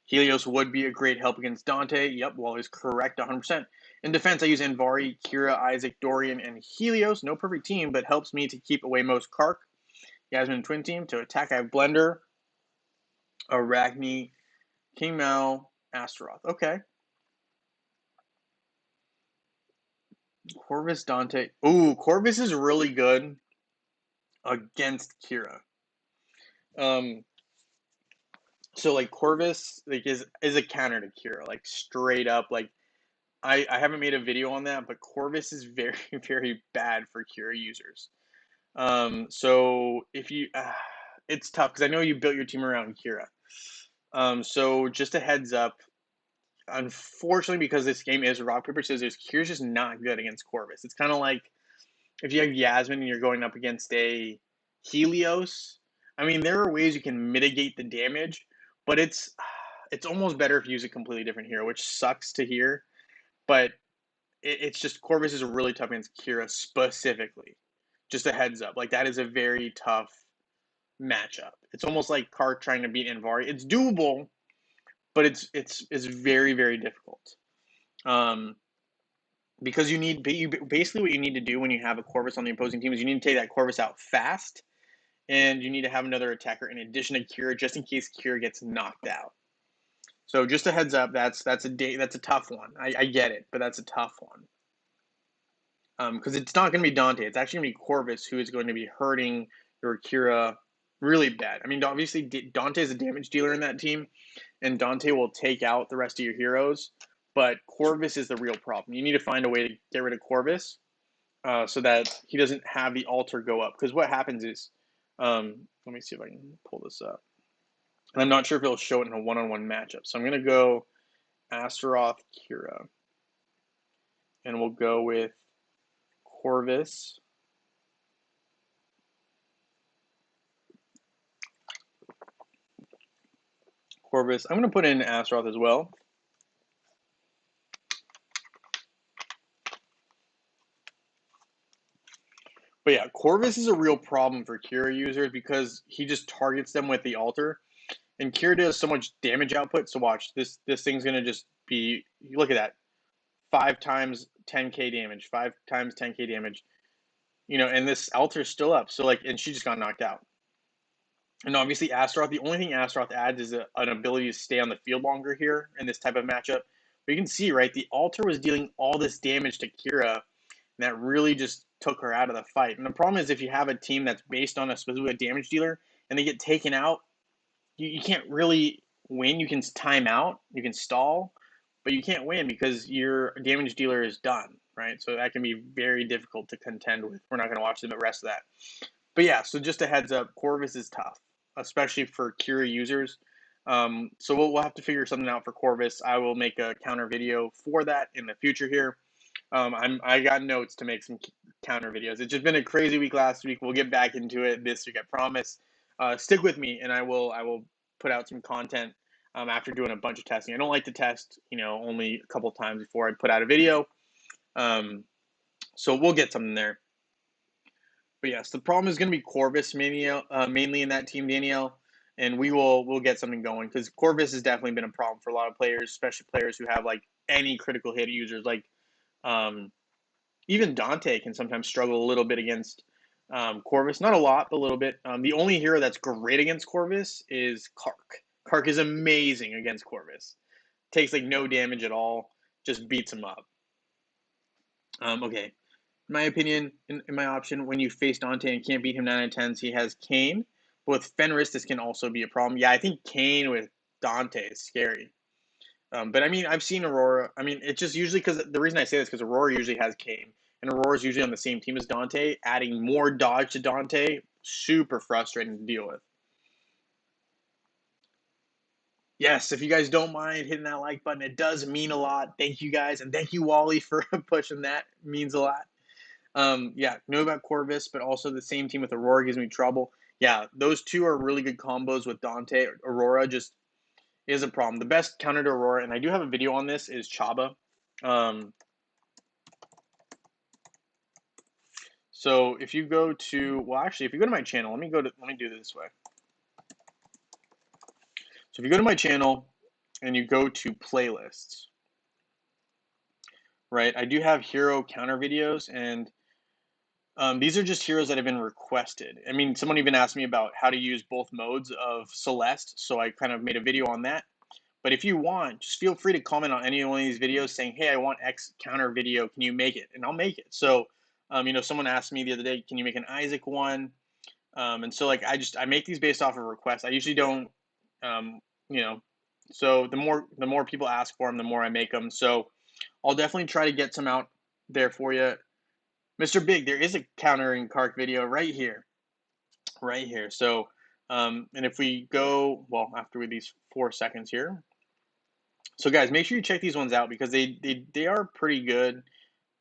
[SPEAKER 1] Helios would be a great help against Dante. Yep, well, he's correct 100%. In defense, I use Anvari, Kira, Isaac, Dorian, and Helios. No perfect team, but helps me to keep away most Kark. Yasmin Twin Team. To attack, I have Blender, Arachne, King Mao, Astaroth. Okay. Corvus, Dante. Ooh, Corvus is really good against Kira. So like Corvus is a counter to Kira, like straight up. Like I haven't made a video on that, but Corvus is very very bad for Kira users. So if you, it's tough because I know you built your team around Kira. So just a heads up. Unfortunately, because this game is rock paper scissors, Kira's just not good against Corvus. It's kind of like if you have Yasmin and you're going up against a Helios. I mean, there are ways you can mitigate the damage, but it's it's almost better if you use a completely different hero, which sucks to hear, but it's just Corvus is really tough against Kira specifically. Just a heads up, like that is a very tough matchup. It's almost like Kark trying to beat Anvari. It's doable, but it's very very difficult. Um, because basically what you need to do when you have a Corvus on the opposing team is you need to take that Corvus out fast, and you need to have another attacker in addition to Kira just in case Kira gets knocked out. So just a heads up, that's a tough one. I get it, but that's a tough one. Because it's not going to be Dante. It's actually going to be Corvus who is going to be hurting your Kira really bad. I mean, obviously Dante is a damage dealer in that team, and Dante will take out the rest of your heroes. But Corvus is the real problem. You need to find a way to get rid of Corvus so that he doesn't have the altar go up. Because what happens is, let me see if I can pull this up. And I'm not sure if it'll show it in a one-on-one matchup. So I'm going to go Astaroth Kira, and we'll go with Corvus. Corvus. I'm going to put in Astaroth as well. But yeah, Corvus is a real problem for Kira users because he just targets them with the altar. And Kira does so much damage output. So watch, this thing's going to just be, look at that. 5 times 10k damage, 5 times 10k damage. You know, and this altar's still up. So like, and she just got knocked out. And obviously Astaroth, the only thing Astaroth adds is an ability to stay on the field longer here in this type of matchup. But you can see, right, the altar was dealing all this damage to Kira, and that really just took her out of the fight. And the problem is if you have a team that's based on a specific damage dealer and they get taken out, you can't really win. You can time out, you can stall, but you can't win because your damage dealer is done, right? So that can be very difficult to contend with. We're not going to watch the rest of that. But yeah, so just a heads up, Corvus is tough, especially for Kira users. So we'll have to figure something out for Corvus. I will make a counter video for that in the future here. I got notes to make some counter videos. It's just been a crazy week last week. We'll get back into it this week, I promise. Stick with me, and I will put out some content after doing a bunch of testing. I don't like to test, only a couple times before I put out a video. So we'll get something there. But yes, the problem is going to be Corvus mainly in that team, Danielle, and we'll get something going because Corvus has definitely been a problem for a lot of players, especially players who have like any critical hit users. Like even Dante can sometimes struggle a little bit against Corvus, not a lot, but a little bit. The only hero that's great against Corvus is Kark. Kark is amazing against Corvus. Takes like no damage at all, just beats him up. Okay. In my opinion, in my option, when you face Dante and can't beat him 9 out of 10s, he has Kayn. But with Fenris, this can also be a problem. Yeah, I think Kayn with Dante is scary. But I mean, I've seen Aurora. I mean, it's just usually because the reason I say this is because Aurora usually has Kayn, and Aurora's usually on the same team as Dante. Adding more dodge to Dante, super frustrating to deal with. Yes, if you guys don't mind hitting that like button, it does mean a lot. Thank you guys, and thank you Wally for pushing that. It means a lot. Yeah, know about Corvus, but also the same team with Aurora gives me trouble. Yeah, those two are really good combos with Dante. Aurora just is a problem. The best counter to Aurora, and I do have a video on this, is Chaba. So if you go to, well, actually, if you go to my channel, let me do it this way. So if you go to my channel and you go to playlists, right, I do have hero counter videos, and these are just heroes that have been requested. I mean, someone even asked me about how to use both modes of Celeste, so I kind of made a video on that. But if you want, just feel free to comment on any one of these videos saying, hey, I want X counter video. Can you make it? And I'll make it. So, someone asked me the other day, can you make an Isaac one? And so, like, I make these based off of requests. I usually don't, so the more people ask for them, the more I make them. So I'll definitely try to get some out there for you. Mr. Big, there is a countering Kark video right here. So, and if we go, well, after these 4 seconds here. So guys, make sure you check these ones out because they are pretty good.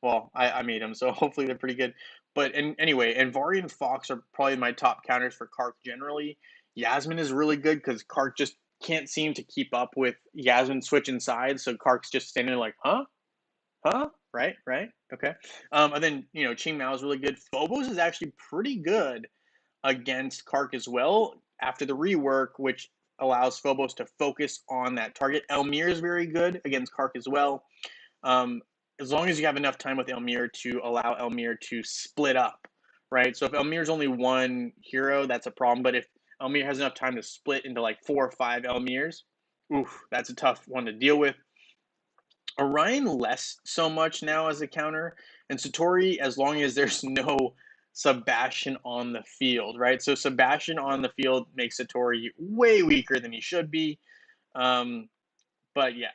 [SPEAKER 1] Well, I made them, so hopefully they're pretty good. But anyway, Anvari and Fox are probably my top counters for Kark generally. Yasmin is really good because Kark just can't seem to keep up with Yasmin switching sides, so Kark's just standing there like, huh? Huh? Right, right, okay. And then, Ching Mao is really good. Phobos is actually pretty good against Kark as well after the rework, which allows Phobos to focus on that target. Elmir is very good against Kark as well. Um, as long as you have enough time with Elmir to allow Elmir to split up, right? So if Elmir's only one hero, that's a problem. But if Elmir has enough time to split into like 4 or 5 Elmirs, oof, that's a tough one to deal with. Orion less so much now as a counter, and Satori as long as there's no Sebastian on the field, right? So Sebastian on the field makes Satori way weaker than he should be. Um, but yeah,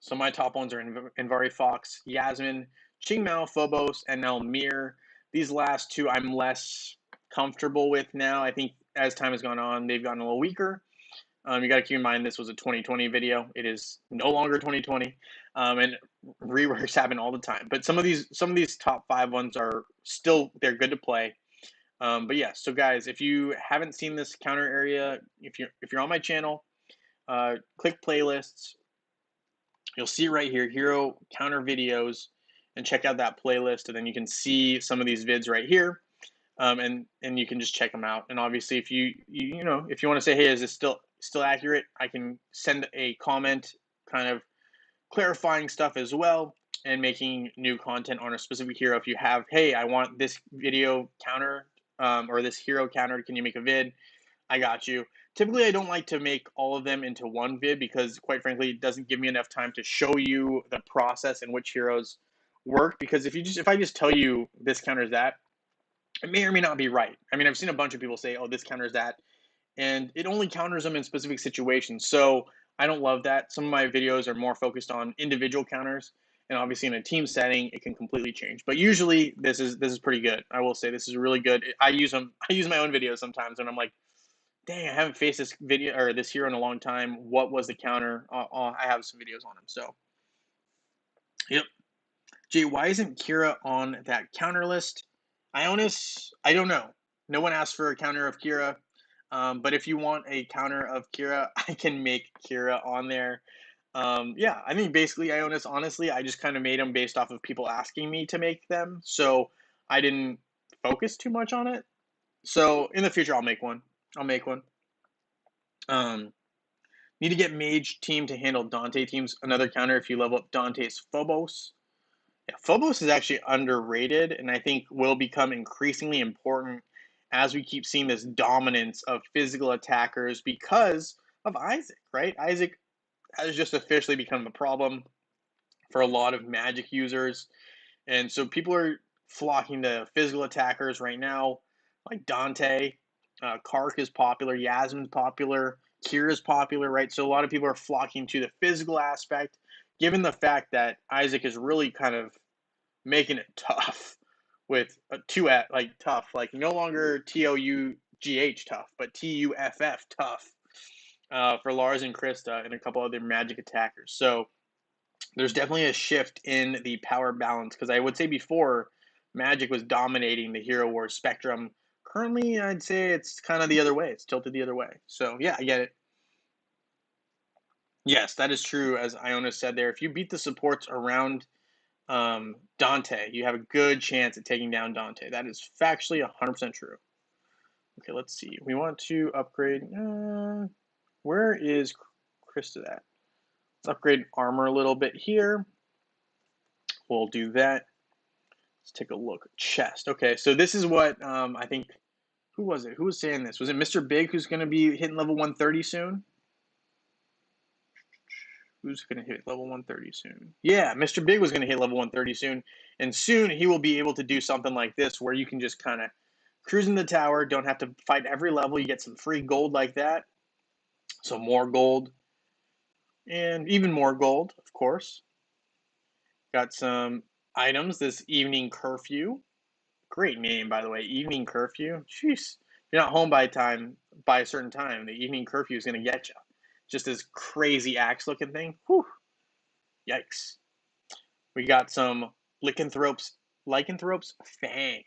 [SPEAKER 1] so my top ones are Invari Fox, Yasmin, Ching Mao, Phobos, and Elmir. These last two I'm less comfortable with now. I think as time has gone on, they've gotten a little weaker. You got to keep in mind this was a 2020 video. It is no longer 2020, and reworks happen all the time. But some of these top 5 ones are still they're good to play. But yeah, so guys, if you haven't seen this counter area, if you're on my channel, click playlists. You'll see right here, hero counter videos, and check out that playlist, and then you can see some of these vids right here. And you can just check them out. And obviously, if you if you want to say, hey, is this still accurate? I can send a comment, kind of clarifying stuff as well, and making new content on a specific hero. If you have, hey, I want this video counter or this hero counter, can you make a vid? I got you. Typically, I don't like to make all of them into one vid because, quite frankly, it doesn't give me enough time to show you the process and which heroes work. Because if I just tell you this counters that, it may or may not be right. I mean, I've seen a bunch of people say, oh, this counters that, and it only counters them in specific situations. So I don't love that. Some of my videos are more focused on individual counters, and obviously in a team setting, it can completely change. But usually, this is pretty good. I will say this is really good. I use them. I use my own videos sometimes, and I'm like, dang, I haven't faced this video or this hero in a long time. What was the counter? I have some videos on them. So, yep. Jay, why isn't Kira on that counter list? Ionis, I don't know. No one asked for a counter of Kira. But if you want a counter of Kira, I can make Kira on there. Yeah, I think basically Ionis, honestly, I just kind of made them based off of people asking me to make them. So I didn't focus too much on it. So in the future, I'll make one. I'll make one. Um, Need to get Mage team to handle Dante teams. Another counter if you level up Dante's Phobos. Yeah, Phobos is actually underrated, and I think will become increasingly important as we keep seeing this dominance of physical attackers because of Isaac, right? Isaac has just officially become a problem for a lot of Magic users, and so people are flocking to physical attackers right now, like Dante. Kark is popular, Yasmin's popular, Kira's popular, right? So a lot of people are flocking to the physical aspect, given the fact that Isaac is really kind of making it tough with a two at like tough, like no longer TOUGH tough, but TUFF tough for Lars and Krista and a couple other Magic attackers. So there's definitely a shift in the power balance because I would say before Magic was dominating the Hero Wars spectrum. Currently, I'd say it's kind of the other way. It's tilted the other way. So yeah, I get it. Yes, that is true. As Iona said there, if you beat the supports around Dante, you have a good chance at taking down Dante. That is factually 100% true. Okay, let's see. We want to upgrade. Where is Krista at? Let's upgrade armor a little bit here. We'll do that. Let's take a look. Chest. Okay, so this is what I think. Who was it? Who was saying this? Was it Mr. Big who's going to be hitting level 130 soon? Who's going to hit level 130 soon? Yeah, Mr. Big was going to hit level 130 soon. And soon he will be able to do something like this where you can just kind of cruise in the tower, don't have to fight every level. You get some free gold like that. So more gold. And even more gold, of course. Got some items. This evening curfew. Great name, by the way. Evening curfew. Jeez. If you're not home by a certain time, the evening curfew is going to get you. Just this crazy axe looking thing. Whew. Yikes. We got some lycanthropes. Lycanthropes Fang.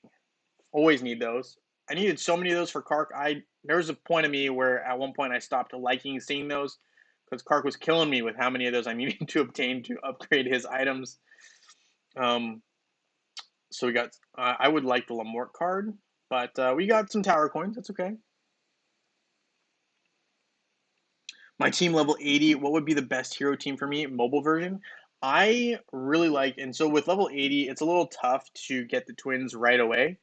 [SPEAKER 1] Always need those. I needed so many of those for Kark. There was a point of me where at one point I stopped liking seeing those because Kark was killing me with how many of those I needed to obtain to upgrade his items. Um, so we got. I would like the Lamort card, but we got some tower coins. That's okay. My team level 80. What would be the best hero team for me? Mobile version. I really like, and so with level 80, it's a little tough to get the twins right away.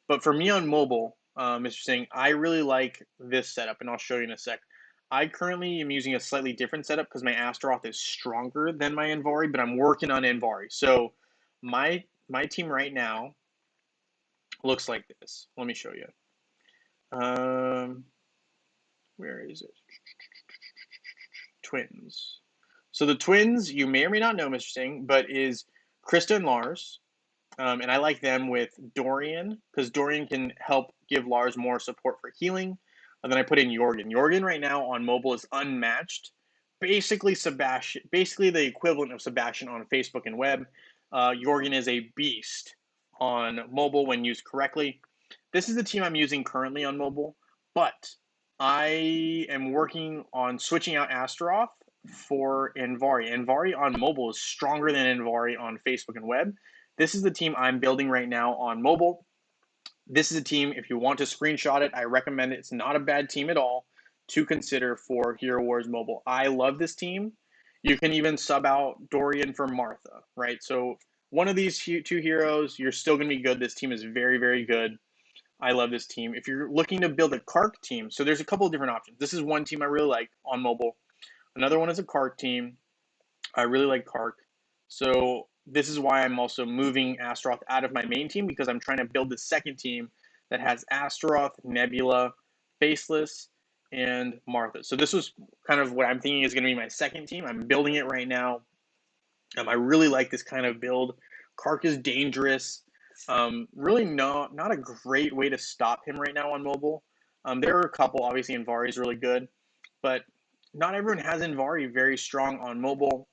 [SPEAKER 1] But for me on mobile, Mr. Singh, I really like this setup, and I'll show you in a sec. I currently am using a slightly different setup because my Astaroth is stronger than my Envari, but I'm working on Envari. So my team right now looks like this. Let me show you. Where is it? Twins. So the twins, you may or may not know, Mr. Singh, but is Krista and Lars. And I like them with Dorian because Dorian can help give Lars more support for healing. And then I put in Jorgen. Jorgen right now on mobile is unmatched. Basically, Sebastian, basically the equivalent of Sebastian on Facebook and web. Jorgen is a beast on mobile when used correctly. This is the team I'm using currently on mobile, but I am working on switching out Astaroth for Envari. Envari on mobile is stronger than Envari on Facebook and web. This is the team I'm building right now on mobile. This is a team, if you want to screenshot it, I recommend it. It's not a bad team at all to consider for Hero Wars Mobile. I love this team. You can even sub out Dorian for Martha, right? So one of these two heroes, you're still going to be good. This team is very, very good. I love this team. If you're looking to build a Kark team, so there's a couple of different options. This is one team I really like on mobile. Another one is a Kark team. I really like Kark. So this is why I'm also moving Astaroth out of my main team because I'm trying to build the second team that has Astaroth, Nebula, Faceless, and Martha. So this was kind of what I'm thinking is going to be my second team. I'm building it right now. I really like this kind of build. Kark is dangerous. Really not a great way to stop him right now on mobile. There are a couple, obviously Envari is really good, but not everyone has Envari very strong on mobile.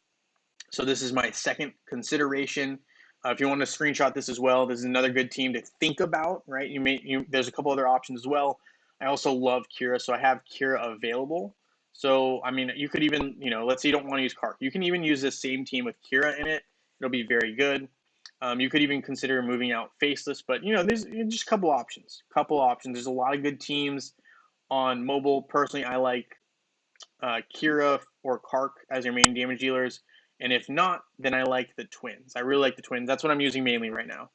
[SPEAKER 1] So this is my second consideration. If you want to screenshot this as well, this is another good team to think about, right? There's a couple other options as well. I also love Kira, so I have Kira available. So, I mean, you could even, let's say you don't want to use Kark. You can even use this same team with Kira in it. It'll be very good. You could even consider moving out Faceless, but, there's just a couple options. There's a lot of good teams on mobile. Personally, I like Kira or Kark as your main damage dealers. And if not, then I like the twins. I really like the twins. That's what I'm using mainly right now.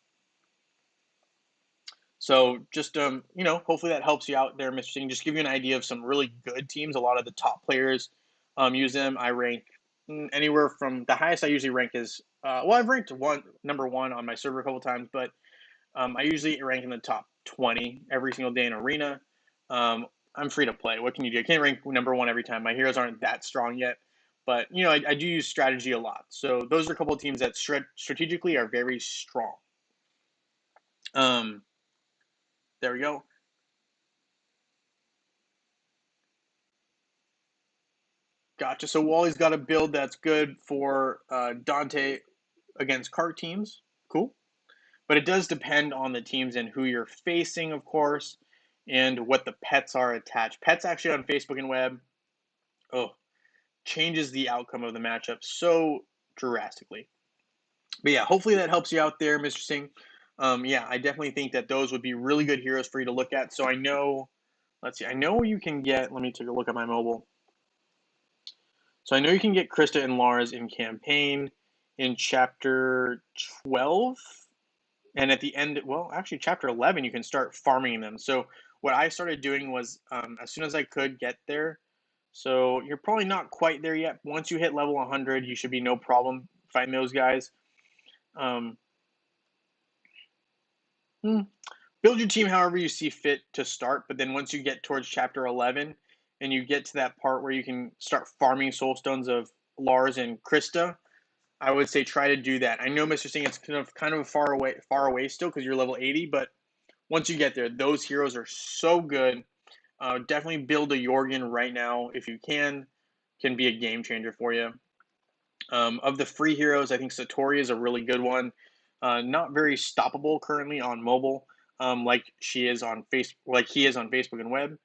[SPEAKER 1] So just, hopefully that helps you out there, Mr. Singh. Just give you an idea of some really good teams. A lot of the top players use them. I rank anywhere from the highest I usually rank is, I've ranked number one on my server a couple times, but I usually rank in the top 20 every single day in Arena. I'm free to play. What can you do? I can't rank number one every time. My heroes aren't that strong yet. But, I do use strategy a lot. So those are a couple of teams that strategically are very strong. There we go. Gotcha. So Wally's got a build that's good for Dante against Kark teams. Cool. But it does depend on the teams and who you're facing, of course, and what the pets are attached. Pets actually on Facebook and web, changes the outcome of the matchup so drastically. But yeah, hopefully that helps you out there, Mr. Singh. Yeah, I definitely think that those would be really good heroes for you to look at. So I know, let's see, I know you can get, let me take a look at my mobile. So I know you can get Krista and Lars in campaign in chapter 12. And at the end, well, actually chapter 11, you can start farming them. So what I started doing was as soon as I could get there. So you're probably not quite there yet. Once you hit level 100, you should be no problem fighting those guys. Build your team however you see fit to start, but then once you get towards chapter 11 and you get to that part where you can start farming soul stones of Lars and Krista, I would say try to do that. I know, Mr. Singh, it's kind of far away still because you're level 80, but once you get there, those heroes are so good. Definitely build a Jorgen right now if you can be a game changer for you. Of the free heroes, I think Satori is a really good one. Not very stoppable currently on mobile. like she is on Facebook, like he is on Facebook and web.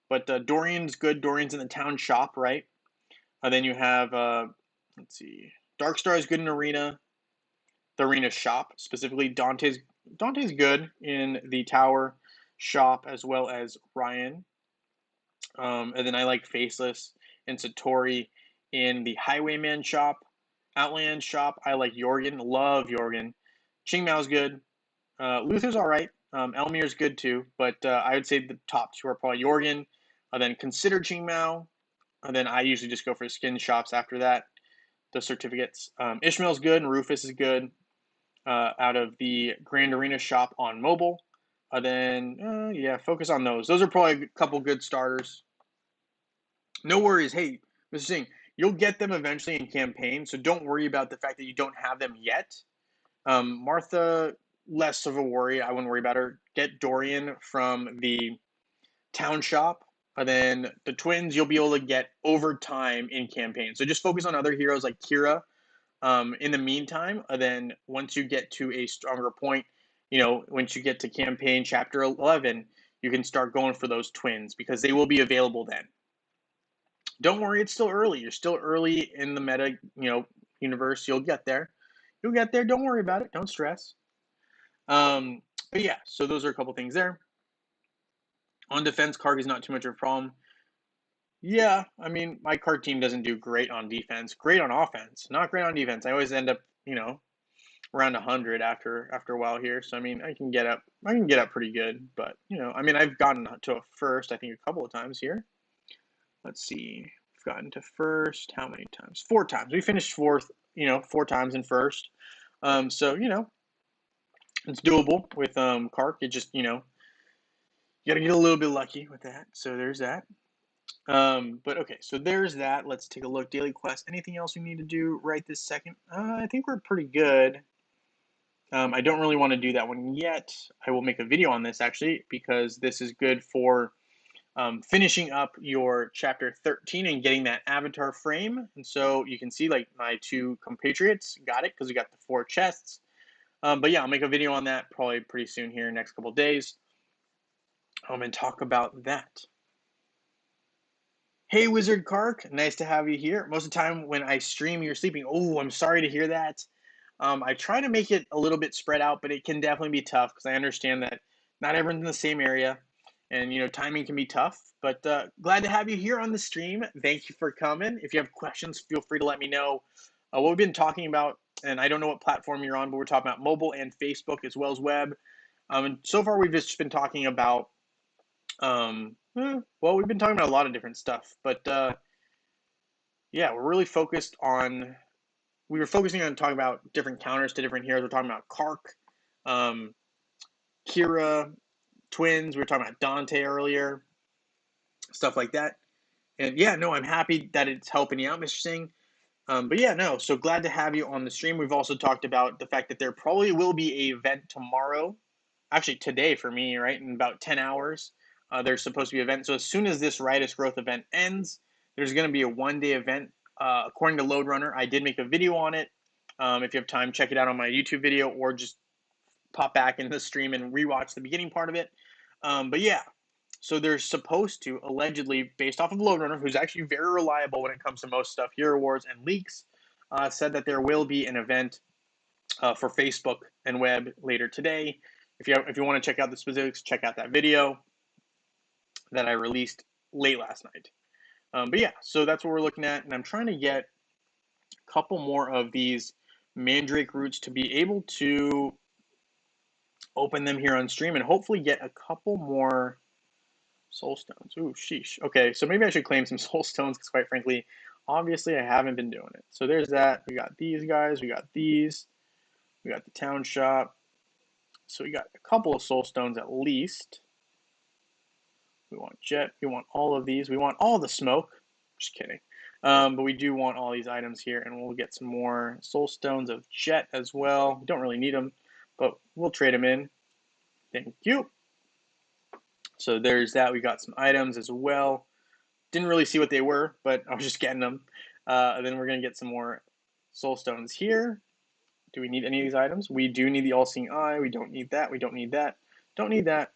[SPEAKER 1] But Dorian's good. Dorian's in the town shop, right? Then you have let's see, Darkstar is good in arena, the arena shop specifically. Dante's good in the tower shop as well as Ryan. And then I like Faceless and Satori in the Highwayman shop. Outland shop, I like Jorgen. Love Jorgen. Qingmao's good. Luther's all right. Elmir's good too. But I would say the top two are probably Jorgen. Then consider Qingmao. And then I usually just go for skin shops after that. The certificates. Ishmael's good and Rufus is good out of the Grand Arena shop on mobile. Yeah, focus on those. Those are probably a couple good starters. No worries. Hey, Mr. Singh, you'll get them eventually in campaign, so don't worry about the fact that you don't have them yet. Martha, less of a worry. I wouldn't worry about her. Get Dorian from the town shop. And then the twins you'll be able to get over time in campaign. So just focus on other heroes like Kira in the meantime. And then once you get to a stronger point, once you get to campaign chapter 11, you can start going for those twins because they will be available then. Don't worry, it's still early. You're still early in the meta, universe. You'll get there. You'll get there. Don't worry about it. Don't stress. But yeah, so those are a couple things there. On defense, Karg is not too much of a problem. Yeah, I mean, my card team doesn't do great on defense. Great on offense, not great on defense. I always end up, around 100 after a while here. So I mean, I can get up pretty good. But I've gotten to a first, I think, a couple of times here. Let's see. We've gotten to first. How many times? 4 times. We finished fourth. 4 times in first. So it's doable with Kark. It just you got to get a little bit lucky with that. So there's that. But okay, so there's that. Let's take a look. Daily quest. Anything else we need to do right this second? I think we're pretty good. I don't really want to do that one yet. I will make a video on this actually because this is good for finishing up your chapter 13 and getting that avatar frame. And so you can see like my 2 compatriots got it because we got the 4 chests. But yeah, I'll make a video on that probably pretty soon here in the next couple of days. And talk about that. Hey, Wizard Kark, nice to have you here. Most of the time when I stream, you're sleeping. Oh, I'm sorry to hear that. I try to make it a little bit spread out, but it can definitely be tough because I understand that not everyone's in the same area, and timing can be tough. But glad to have you here on the stream. Thank you for coming. If you have questions, feel free to let me know. What we've been talking about, and I don't know what platform you're on, but we're talking about mobile and Facebook as well as web. And so far, we've just been talking about well, we've been talking about a lot of different stuff, but yeah, we're really focused on. We were focusing on talking about different counters to different heroes. We're talking about Kark, Kira, twins. We were talking about Dante earlier, stuff like that. And yeah, no, I'm happy that it's helping you out, Mr. Singh. But yeah, no, so glad to have you on the stream. We've also talked about the fact that there probably will be an event tomorrow, actually today for me, right, in about 10 hours. There's supposed to be an event. So as soon as this Riotous Growth event ends, there's going to be a 1-day event. According to Load Runner, I did make a video on it. If you have time, check it out on my YouTube video or just pop back into the stream and rewatch the beginning part of it. But yeah, so they're supposed to, allegedly, based off of Load Runner, who's actually very reliable when it comes to most stuff, Hero Wars and leaks, said that there will be an event for Facebook and web later today. If you want to check out the specifics, check out that video that I released late last night. But yeah, so that's what we're looking at, and I'm trying to get a couple more of these Mandrake roots to be able to open them here on stream and hopefully get a couple more soul stones. Ooh, sheesh. Okay, so maybe I should claim some soul stones because quite frankly, obviously I haven't been doing it. So there's that. We got these guys. We got these. We got the town shop. So we got a couple of soul stones at least. We want jet. We want all of these. We want all the smoke. Just kidding. But we do want all these items here, and we'll get some more soul stones of jet as well. We don't really need them, but we'll trade them in. Thank you. So there's that. We got some items as well. Didn't really see what they were, but I was just getting them. And then we're going to get some more soul stones here. Do we need any of these items? We do need the all-seeing eye. We don't need that. We don't need that. Don't need that.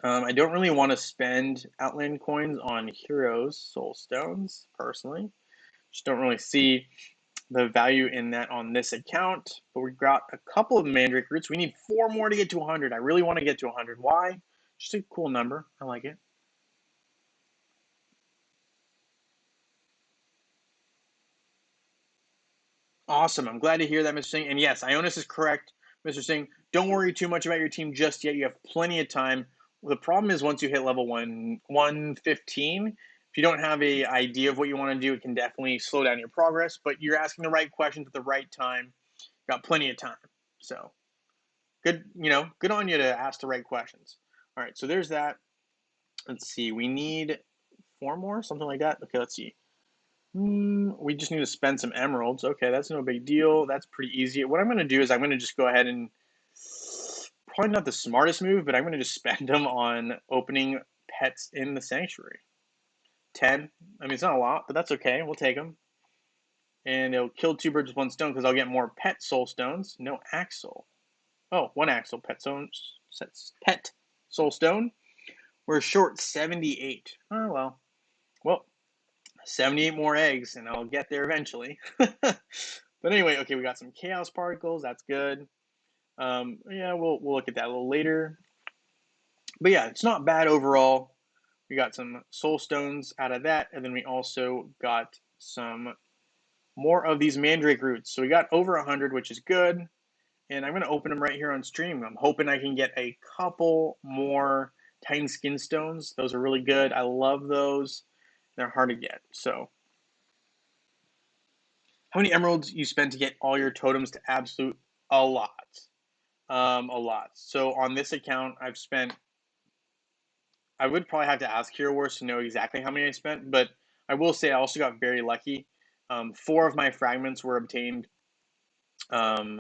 [SPEAKER 1] I don't really want to spend Outland coins on Heroes Soul Stones, personally. Just don't really see the value in that on this account. But we've got a couple of Mandrake Roots. We need 4 more to get to 100. I really want to get to 100. Why? Just a cool number. I like it. Awesome. I'm glad to hear that, Mr. Singh. And yes, Ionis is correct, Mr. Singh. Don't worry too much about your team just yet. You have plenty of time. The problem is once you hit level 115, if you don't have a idea of what you want to do, it can definitely slow down your progress. But you're asking the right questions at the right time. Got plenty of time. So good, good on you to ask the right questions. All right, so there's that. Let's see. We need 4 more, something like that. Okay, let's see. We just need to spend some emeralds. Okay, that's no big deal. That's pretty easy. What I'm going to do is I'm going to just go ahead and, probably not the smartest move, but I'm going to just spend them on opening pets in the sanctuary. 10. I mean, it's not a lot, but that's okay. We'll take them. And it'll kill 2 birds with 1 stone because I'll get more pet soul stones. No axle. Oh, 1 axle pet soul stone. We're short 78. Oh, well. Well, 78 more eggs, and I'll get there eventually. But anyway, okay, we got some chaos particles. That's good. Yeah, we'll look at that a little later. But yeah, it's not bad overall. We got some soul stones out of that, and then we also got some more of these mandrake roots. So we got over 100, which is good. And I'm going to open them right here on stream. I'm hoping I can get a couple more Titan Skin Stones. Those are really good. I love those. They're hard to get. So how many emeralds you spend to get all your totems to absolute? A lot. A lot. So on this account, I would probably have to ask Hero Wars to know exactly how many I spent, but I will say I also got very lucky. 4 of my fragments were obtained, I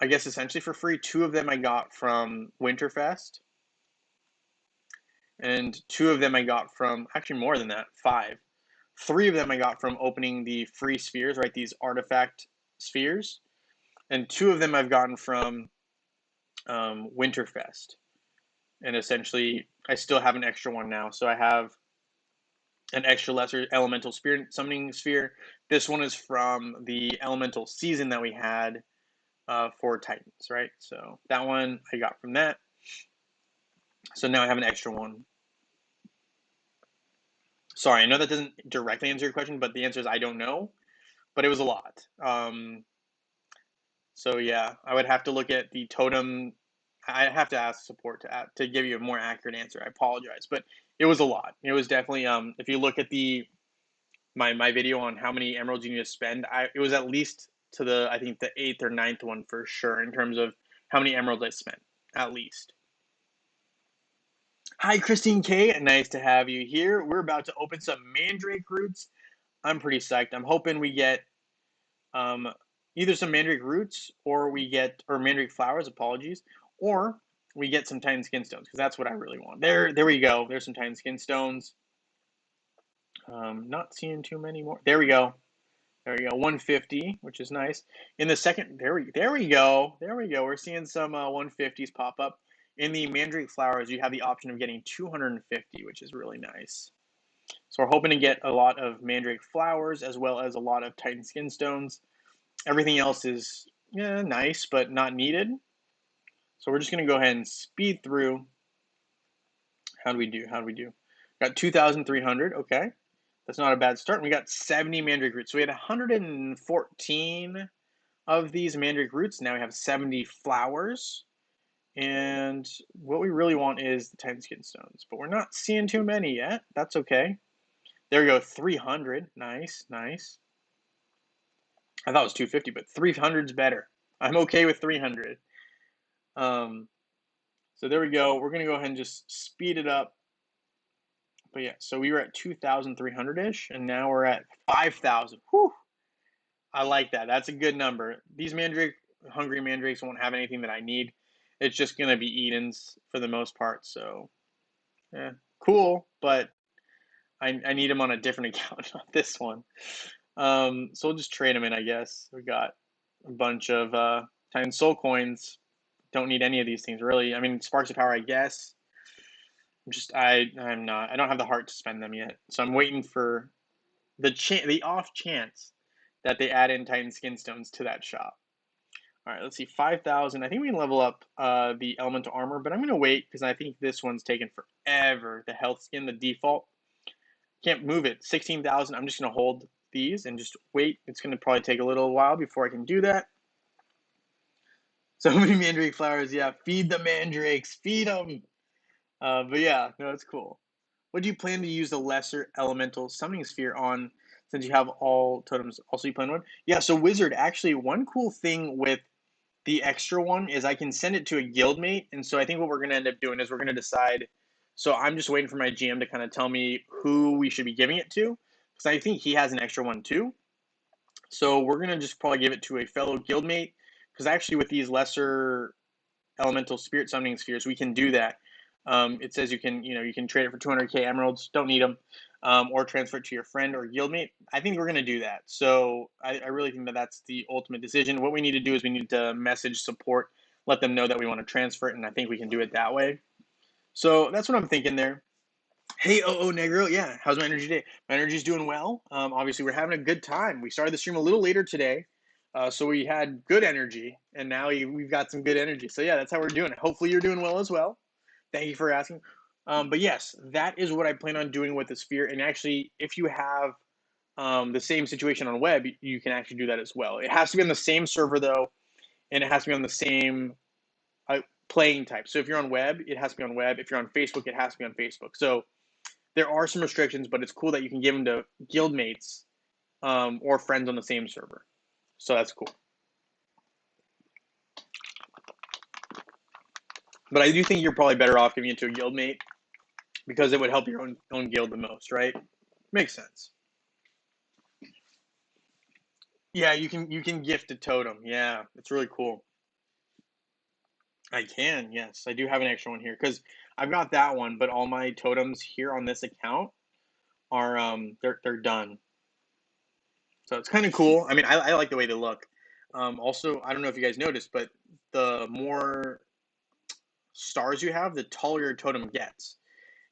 [SPEAKER 1] guess essentially for free. 2 of them I got from Winterfest, and 2 of them I got from, actually more than that, 5. 3 of them I got from opening the free spheres, right? These artifact spheres. And 2 of them I've gotten from Winterfest. And essentially, I still have an extra one now. So I have an extra lesser elemental spirit summoning sphere. This one is from the elemental season that we had for Titans, right? So that one I got from that. So now I have an extra one. Sorry, I know that doesn't directly answer your question, but the answer is I don't know. But it was a lot. So yeah, I would have to look at the totem. I have to ask support to give you a more accurate answer. I apologize, but it was a lot. It was definitely if you look at my video on how many emeralds you need to spend, it was at least to I think the 8th or 9th one for sure in terms of how many emeralds I spent, at least. Hi, Christine K. Nice to have you here. We're about to open some mandrake roots. I'm pretty psyched. I'm hoping we get either some mandrake roots or mandrake flowers, apologies, or we get some Titan Skin Stones, because that's what I really want. There we go. There's some Titan Skin Stones. Not seeing too many more. There we go. 150, which is nice. In the second, there we go. We're seeing some 150s pop up. In the mandrake flowers, you have the option of getting 250, which is really nice. So we're hoping to get a lot of mandrake flowers as well as a lot of Titan Skin Stones. Everything else is nice, but not needed. So we're just going to go ahead and speed through. How do we do? Got 2,300. Okay. That's not a bad start. And we got 70 mandrake roots. So we had 114 of these mandrake roots. Now we have 70 flowers. And what we really want is the Titan Skin Stones. But we're not seeing too many yet. That's okay. There we go. 300. Nice. I thought it was 250, but 300 is better. I'm okay with 300. So there we go. We're going to go ahead and just speed it up. But yeah, so we were at 2,300-ish, and now we're at 5,000. Whew. I like that. That's a good number. These hungry mandrakes won't have anything that I need. It's just going to be Edens for the most part. So, cool, but I need them on a different account, not this one. So we'll just trade them in, I guess. We got a bunch of Titan Soul coins. don't need any of these things really. I mean, sparks of power, I guess. I'm not. I don't have the heart to spend them yet. So I'm waiting for the off chance that they add in Titan skin stones to that shop. All right, let's see, 5,000. I think we can level up the elemental armor, but I'm going to wait because I think this one's taken forever. The health skin, the default. Can't move it. 16,000. I'm just going to hold these and just wait. It's going to probably take a little while before I can do that. So many mandrake flowers. Yeah, feed the mandrakes. Feed them. But yeah, no, it's cool. What do you plan to use the lesser elemental summoning sphere on since you have all totems? Also, you plan one? Yeah, so Wizard, actually, one cool thing with the extra one is I can send it to a guildmate. And so I think what we're going to end up doing is we're going to decide. So I'm just waiting for my GM to kind of tell me who we should be giving it to. Because I think he has an extra one too. So we're going to just probably give it to a fellow guildmate. Because actually with these lesser elemental spirit summoning spheres, we can do that. It says you can trade it for 200k emeralds. Don't need them. Or transfer it to your friend or guildmate. I think we're going to do that. So I really think that that's the ultimate decision. What we need to do is we need to message support, let them know that we want to transfer it, and I think we can do it that way. So that's what I'm thinking there. Hey, Negro, yeah, how's my energy today? My energy's doing well. Obviously, we're having a good time. We started the stream a little later today, so we had good energy, and now we've got some good energy. So yeah, that's how we're doing. Hopefully, you're doing well as well. Thank you for asking. But yes, that is what I plan on doing with the sphere. And actually, if you have the same situation on web, you can actually do that as well. It has to be on the same server though, and it has to be on the same playing type. So if you're on web, it has to be on web. If you're on Facebook, it has to be on Facebook. So there are some restrictions, but it's cool that you can give them to guildmates or friends on the same server. So that's cool. But I do think you're probably better off giving it to a guildmate because it would help your own guild the most, right? Makes sense. Yeah, you can gift a totem. Yeah, it's really cool. I can, yes. I do have an extra one here because I've got that one, but all my totems here on this account are they're done. So it's kind of cool. I mean, I like the way they look. Also, I don't know if you guys noticed, but the more stars you have, the taller your totem gets.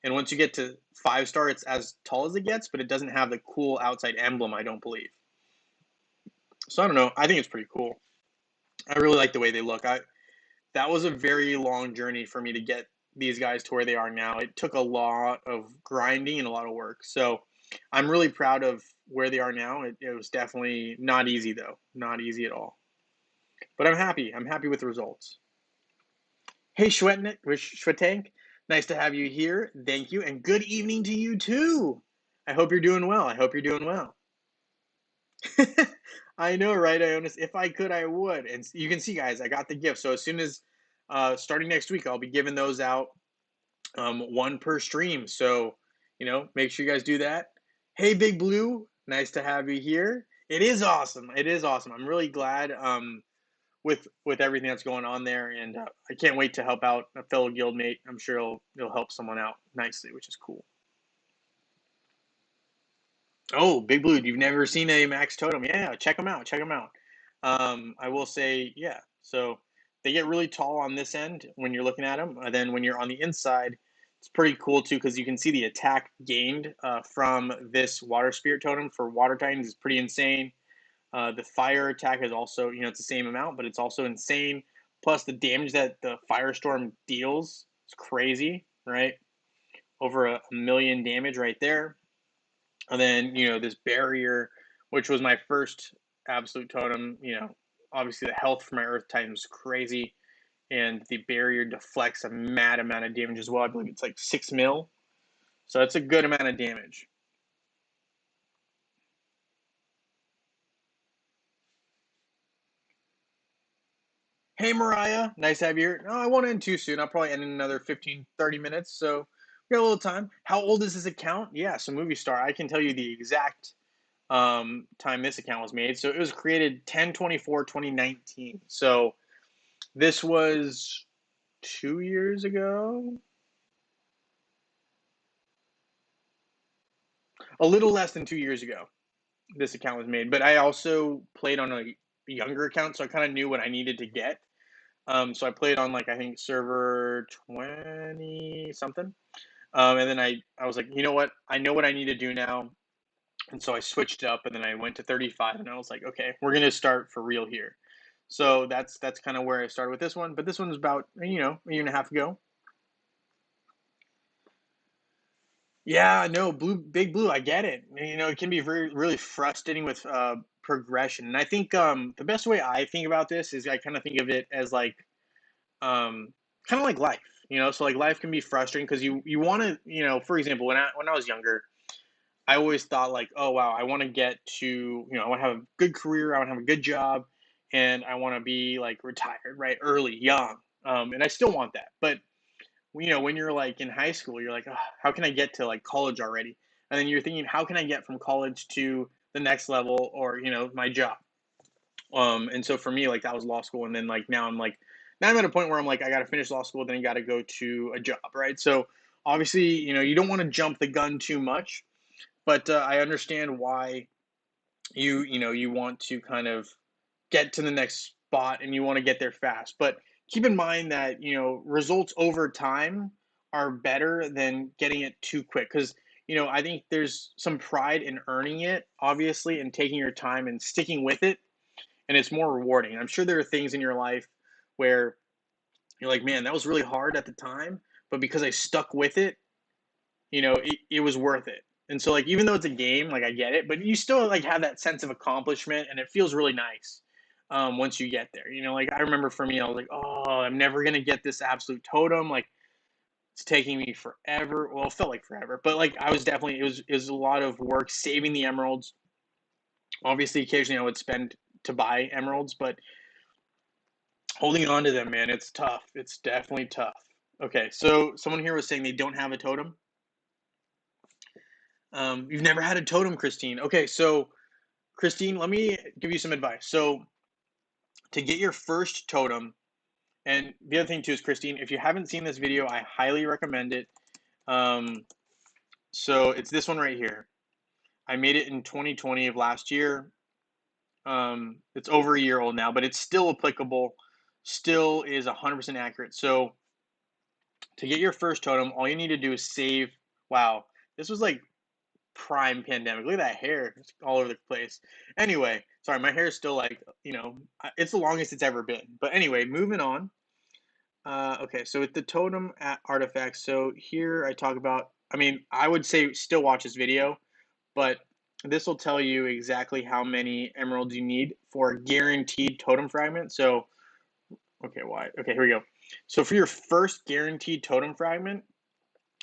[SPEAKER 1] And once you get to 5-star, it's as tall as it gets, but it doesn't have the cool outside emblem, I don't believe. So I don't know. I think it's pretty cool. I really like the way they look. That was a very long journey for me to get these guys to where they are now. It took a lot of grinding and a lot of work. So I'm really proud of where they are now. It was definitely not easy though. Not easy at all. But I'm happy. I'm happy with the results. Hey Shwetank, nice to have you here. Thank you. And good evening to you too. I hope you're doing well. I hope you're doing well. I know, right, Ionis? If I could, I would. And you can see, guys, I got the gift. So as soon as starting next week, I'll be giving those out one per stream. So, make sure you guys do that. Hey, Big Blue, nice to have you here. It is awesome. It is awesome. I'm really glad with everything that's going on there, and I can't wait to help out a fellow guildmate. I'm sure it'll help someone out nicely, which is cool. Oh, Big Blue, you've never seen a max totem? Yeah, check them out. Check them out. I will say, yeah. So they get really tall on this end when you're looking at them, and then when you're on the inside, it's pretty cool too because you can see the attack gained from this water spirit totem for water titans is pretty insane. The fire attack is also, it's the same amount, but it's also insane. Plus the damage that the firestorm deals is crazy, right? Over a million damage right there. And then, this barrier, which was my first absolute totem, obviously the health for my Earth Titan is crazy. And the barrier deflects a mad amount of damage as well. I believe it's like 6 mil. So it's a good amount of damage. Hey, Mariah. Nice to have you here. No, I won't end too soon. I'll probably end in another 15, 30 minutes. So we got a little time. How old is this account? Yeah, so Movie Star. I can tell you the exact time this account was made. So it was created 10/24/2019. So this was 2 years ago. A little less than 2 years ago, this account was made. But I also played on a younger account, so I kind of knew what I needed to get. So I played on like I think server 20 something. And then I was like, you know what? I know what I need to do now. And so I switched up and then I went to 35 and I was like, okay, we're gonna start for real here. So that's kind of where I started with this one. But this one was about, you know, a year and a half ago. Yeah, no, Big Blue, I get it. You know, it can be very really frustrating with progression. And I think the best way I think about this is I kind of think of it as like um kind of like life, you know. So like life can be frustrating because you want to, you know, for example, when I was younger, I always thought like, oh wow, I want to get to, you know, I want to have a good career, I want to have a good job, and I want to be like retired, right, early, young. And I still want that. But you know, when you're like in high school, you're like, oh, how can I get to like college already? And then you're thinking, how can I get from college to the next level or, you know, my job? And so for me, like that was law school. And then like now I'm at a point where I'm like, I got to finish law school, then you got to go to a job, right? So obviously, you know, you don't want to jump the gun too much, but I understand why you know you want to kind of get to the next spot and you want to get there fast. But keep in mind that you know results over time are better than getting it too quick because you know I think there's some pride in earning it, obviously, and taking your time and sticking with it, and it's more rewarding. I'm sure there are things in your life where you're like, man, that was really hard at the time, but because I stuck with it, you know, it was worth it. And so like even though it's a game, like I get it, but you still like have that sense of accomplishment and it feels really nice once you get there. You know, like I remember for me, I was like, oh, I'm never gonna get this absolute totem. Like it's taking me forever. Well, it felt like forever, but like I was definitely it was a lot of work saving the emeralds. Obviously, occasionally I would spend to buy emeralds, but holding on to them, man, it's tough. It's definitely tough. Okay, so someone here was saying they don't have a totem. You've never had a totem, Christine. Okay, so Christine, let me give you some advice. So to get your first totem, and the other thing too is Christine, if you haven't seen this video, I highly recommend it. Um, so it's this one right here. I made it in 2020 of last year. It's over a year old now, but it's still applicable. Still is 100% accurate. So to get your first totem, all you need to do is save. Wow, this was like prime pandemic. Look at that hair. It's all over the place. Anyway, sorry, my hair is still like, you know, it's the longest it's ever been. But anyway, moving on. Okay, so with the totem artifacts, so here I talk about, I mean, I would say still watch this video, but this will tell you exactly how many emeralds you need for a guaranteed totem fragment. So, okay, why? Okay, here we go. So for your first guaranteed totem fragment,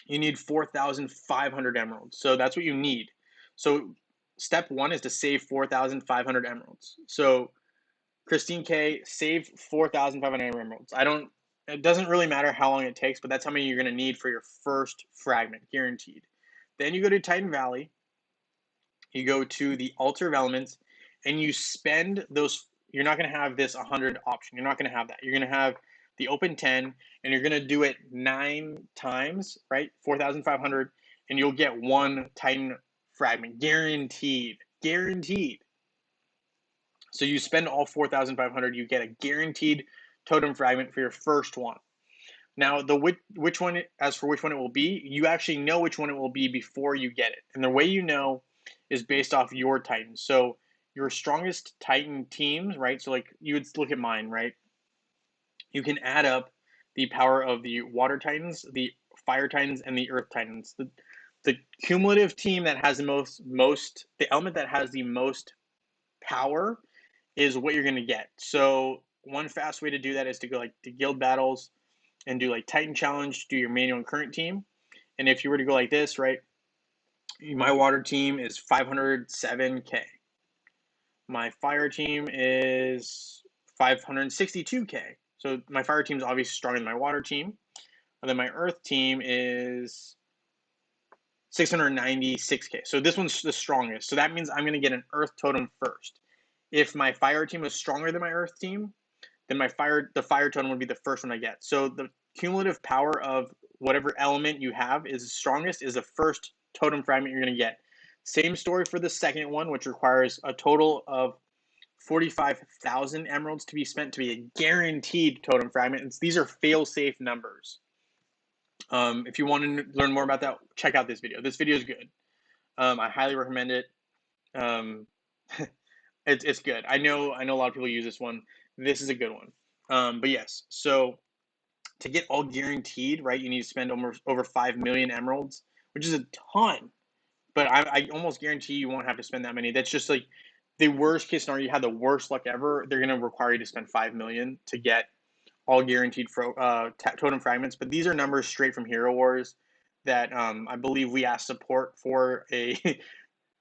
[SPEAKER 1] you need 4,500 emeralds. So that's what you need. So step one is to save 4,500 emeralds. So Christine K, save 4,500 emeralds. It doesn't really matter how long it takes, but that's how many you're going to need for your first fragment, guaranteed. Then you go to Titan Valley, you go to the Altar of Elements, and you spend those. You're not going to have this 100 option. You're not going to have that. You're going to have the open 10, and you're going to do it 9 times, right? 4,500, and you'll get one Titan fragment, guaranteed. Guaranteed. So you spend all 4,500, you get a guaranteed totem fragment for your first one. Now, which one, as for which one it will be, you actually know which one it will be before you get it. And the way you know is based off your Titans. So your strongest Titan teams, right? So like you would look at mine, right? You can add up the power of the Water Titans, the Fire Titans, and the Earth Titans. The cumulative team that has the most the element that has the most power is what you're going to get. So one fast way to do that is to go like to guild battles and do like Titan Challenge, do your manual and current team. And if you were to go like this, right, my water team is 507K. My fire team is 562K. So my fire team is obviously stronger than my water team. And then my earth team is 696K. So this one's the strongest. So that means I'm going to get an earth totem first. If my fire team was stronger than my earth team, then the fire totem would be the first one I get. So the cumulative power of whatever element you have is the strongest is the first totem fragment you're going to get. Same story for the second one, which requires a total of 45,000 emeralds to be spent to be a guaranteed totem fragment. These are fail-safe numbers. If you want to learn more about that, check out this video. This video is good. I highly recommend it. It's good. I know a lot of people use this one. This is a good one. But yes, so to get all guaranteed, right, you need to spend over 5 million emeralds, which is a ton. But I almost guarantee you won't have to spend that many. That's just like the worst case scenario. You had the worst luck ever. They're going to require you to spend 5 million to get all guaranteed totem fragments. But these are numbers straight from Hero Wars that I believe we asked support for a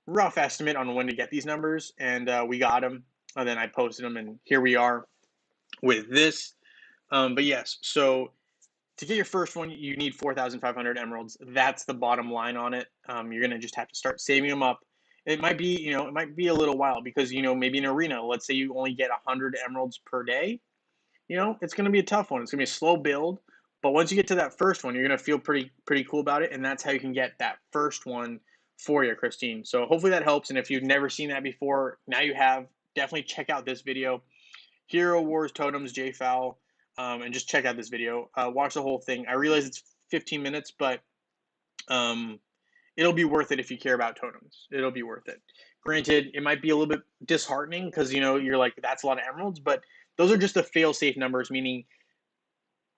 [SPEAKER 1] rough estimate on when to get these numbers, and we got them. And then I posted them, and here we are with this. But yes, so to get your first one, you need 4,500 emeralds. That's the bottom line on it. You're gonna just have to start saving them up. It might be, it might be a little while because, maybe in arena, let's say you only get 100 emeralds per day. It's gonna be a tough one. It's gonna be a slow build. But once you get to that first one, you're gonna feel pretty cool about it, and that's how you can get that first one for you, Christine. So hopefully that helps. And if you've never seen that before, now you have. Definitely check out this video. Hero Wars Totems, JFowl, and just check out this video. Watch the whole thing. I realize it's 15 minutes, but it'll be worth it if you care about totems. It'll be worth it. Granted, it might be a little bit disheartening because, you're like, that's a lot of emeralds, but those are just the fail-safe numbers, meaning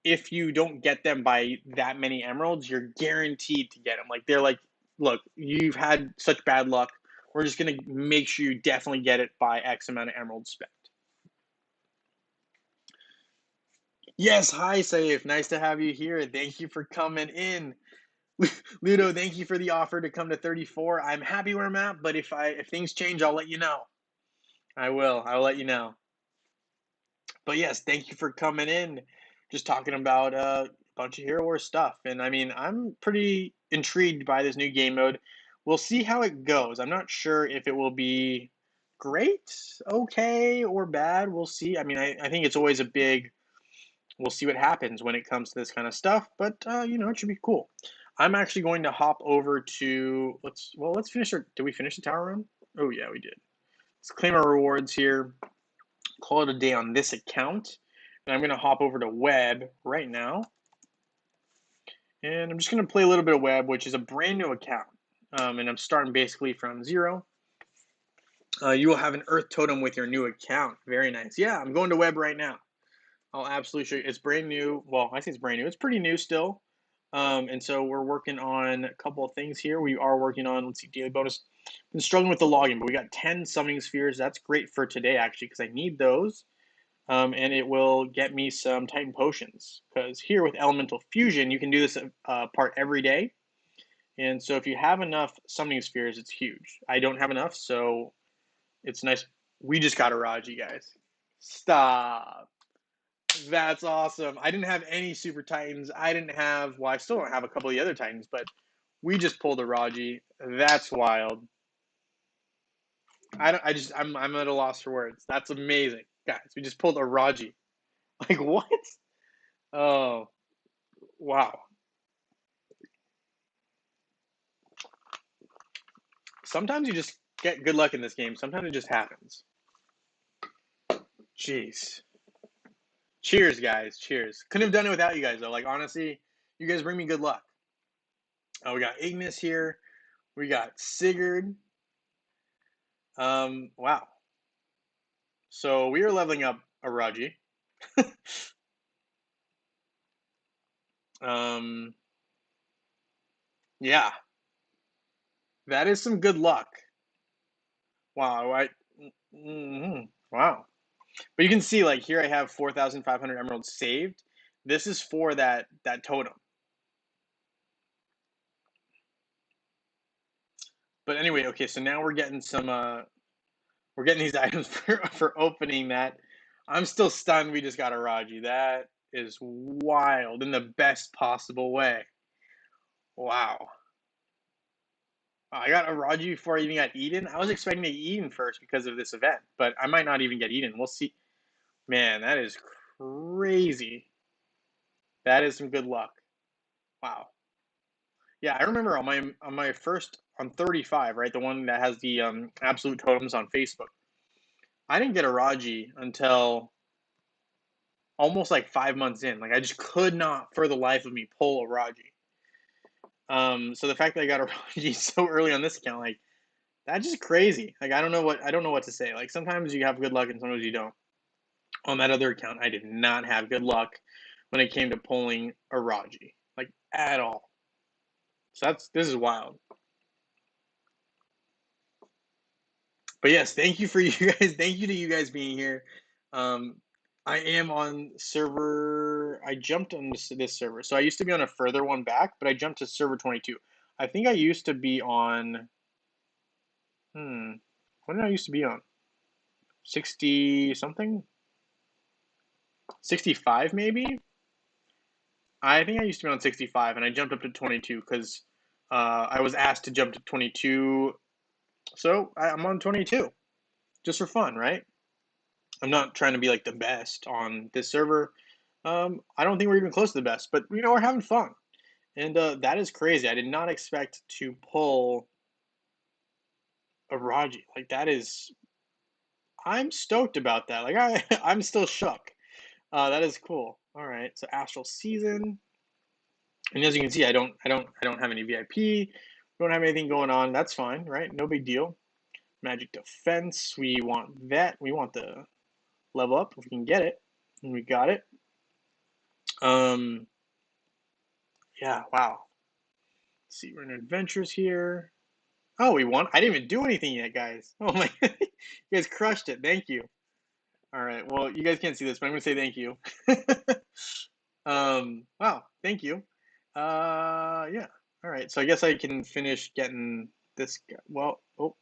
[SPEAKER 1] if you don't get them by that many emeralds, you're guaranteed to get them. Like, they're like, look, you've had such bad luck. We're just going to make sure you definitely get it by X amount of emeralds spent. Yes, hi, Saif. Nice to have you here. Thank you for coming in. Ludo, thank you for the offer to come to 34. I'm happy where I'm at, but if things change, I'll let you know. I will. I'll let you know. But yes, thank you for coming in. Just talking about a bunch of Hero Wars stuff. And I mean, I'm pretty intrigued by this new game mode. We'll see how it goes. I'm not sure if it will be great, okay, or bad. We'll see. I mean, I think it's always a big, we'll see what happens when it comes to this kind of stuff. But, it should be cool. I'm actually going to hop over to, let's finish did we finish the tower run? Oh yeah, we did. Let's claim our rewards here. Call it a day on this account. And I'm going to hop over to web right now. And I'm just going to play a little bit of web, which is a brand new account. And I'm starting basically from 0. You will have an earth totem with your new account. Very nice. Yeah, I'm going to web right now. I'll absolutely show you. It's brand new. Well, I think it's brand new. It's pretty new still. And so we're working on a couple of things here. We are working on, let's see, daily bonus. Been struggling with the login, but we got 10 summoning spheres. That's great for today, actually, because I need those. And it will get me some Titan potions. Because here with Elemental Fusion, you can do this part every day. And so if you have enough summoning spheres, it's huge. I don't have enough, so it's nice. We just got a Raji, guys. Stop. That's awesome. I didn't have any Super Titans. I still don't have a couple of the other Titans, but we just pulled a Raji. That's wild. I'm at a loss for words. That's amazing. Guys, we just pulled a Raji. Like, what? Oh, wow. Sometimes you just get good luck in this game. Sometimes it just happens. Jeez. Cheers, guys. Cheers. Couldn't have done it without you guys, though. Like, honestly, you guys bring me good luck. Oh, we got Ignis here. We got Sigurd. Wow. So we are leveling up a Raji. Yeah. That is some good luck. Wow. Wow. But you can see, like, here I have 4,500 emeralds saved. This is for that totem. But anyway, okay, so now we're getting some we're getting these items for opening that. I'm still stunned we just got a Raji. That is wild in the best possible way. Wow. I got a Raji before I even got Eden. I was expecting to get Eden first because of this event, but I might not even get Eden. We'll see. Man, that is crazy. That is some good luck. Wow. Yeah, I remember on my first on 35, right, the one that has the absolute totems on Facebook. I didn't get a Raji until almost like 5 months in. Like I just could not, for the life of me, pull a Raji. So the fact that I got a Raji so early on this account, like that's just crazy. Like I don't know what to say. Like sometimes you have good luck and sometimes you don't. On that other account, I did not have good luck when it came to pulling a Raji, like at all. So this is wild. But yes, thank you for you guys. Thank you to you guys being here. Um, I am on server. I jumped on this server. So I used to be on a further one back, but I jumped to server 22. I think I used to be on. What did I used to be on? 60 something? 65 maybe? I think I used to be on 65 and I jumped up to 22 because I was asked to jump to 22. So I'm on 22 just for fun, right? I'm not trying to be like the best on this server. I don't think we're even close to the best, but we're having fun. And that is crazy. I did not expect to pull a Raji. Like that is, I'm stoked about that. Like I'm still shook. That is cool. All right, so Astral Season, and as you can see, I don't have any VIP. We don't have anything going on. That's fine, right? No big deal. Magic Defense, we want that. We want the level up if we can get it, and we got it. Yeah, wow. Let's see, we're in adventures here. Oh, we won. I didn't even do anything yet, guys. Oh my, you guys crushed it. Thank you. All right. Well, you guys can't see this, but I'm gonna say thank you. Wow, thank you. Yeah. All right. So I guess I can finish getting this guy. Well, oh,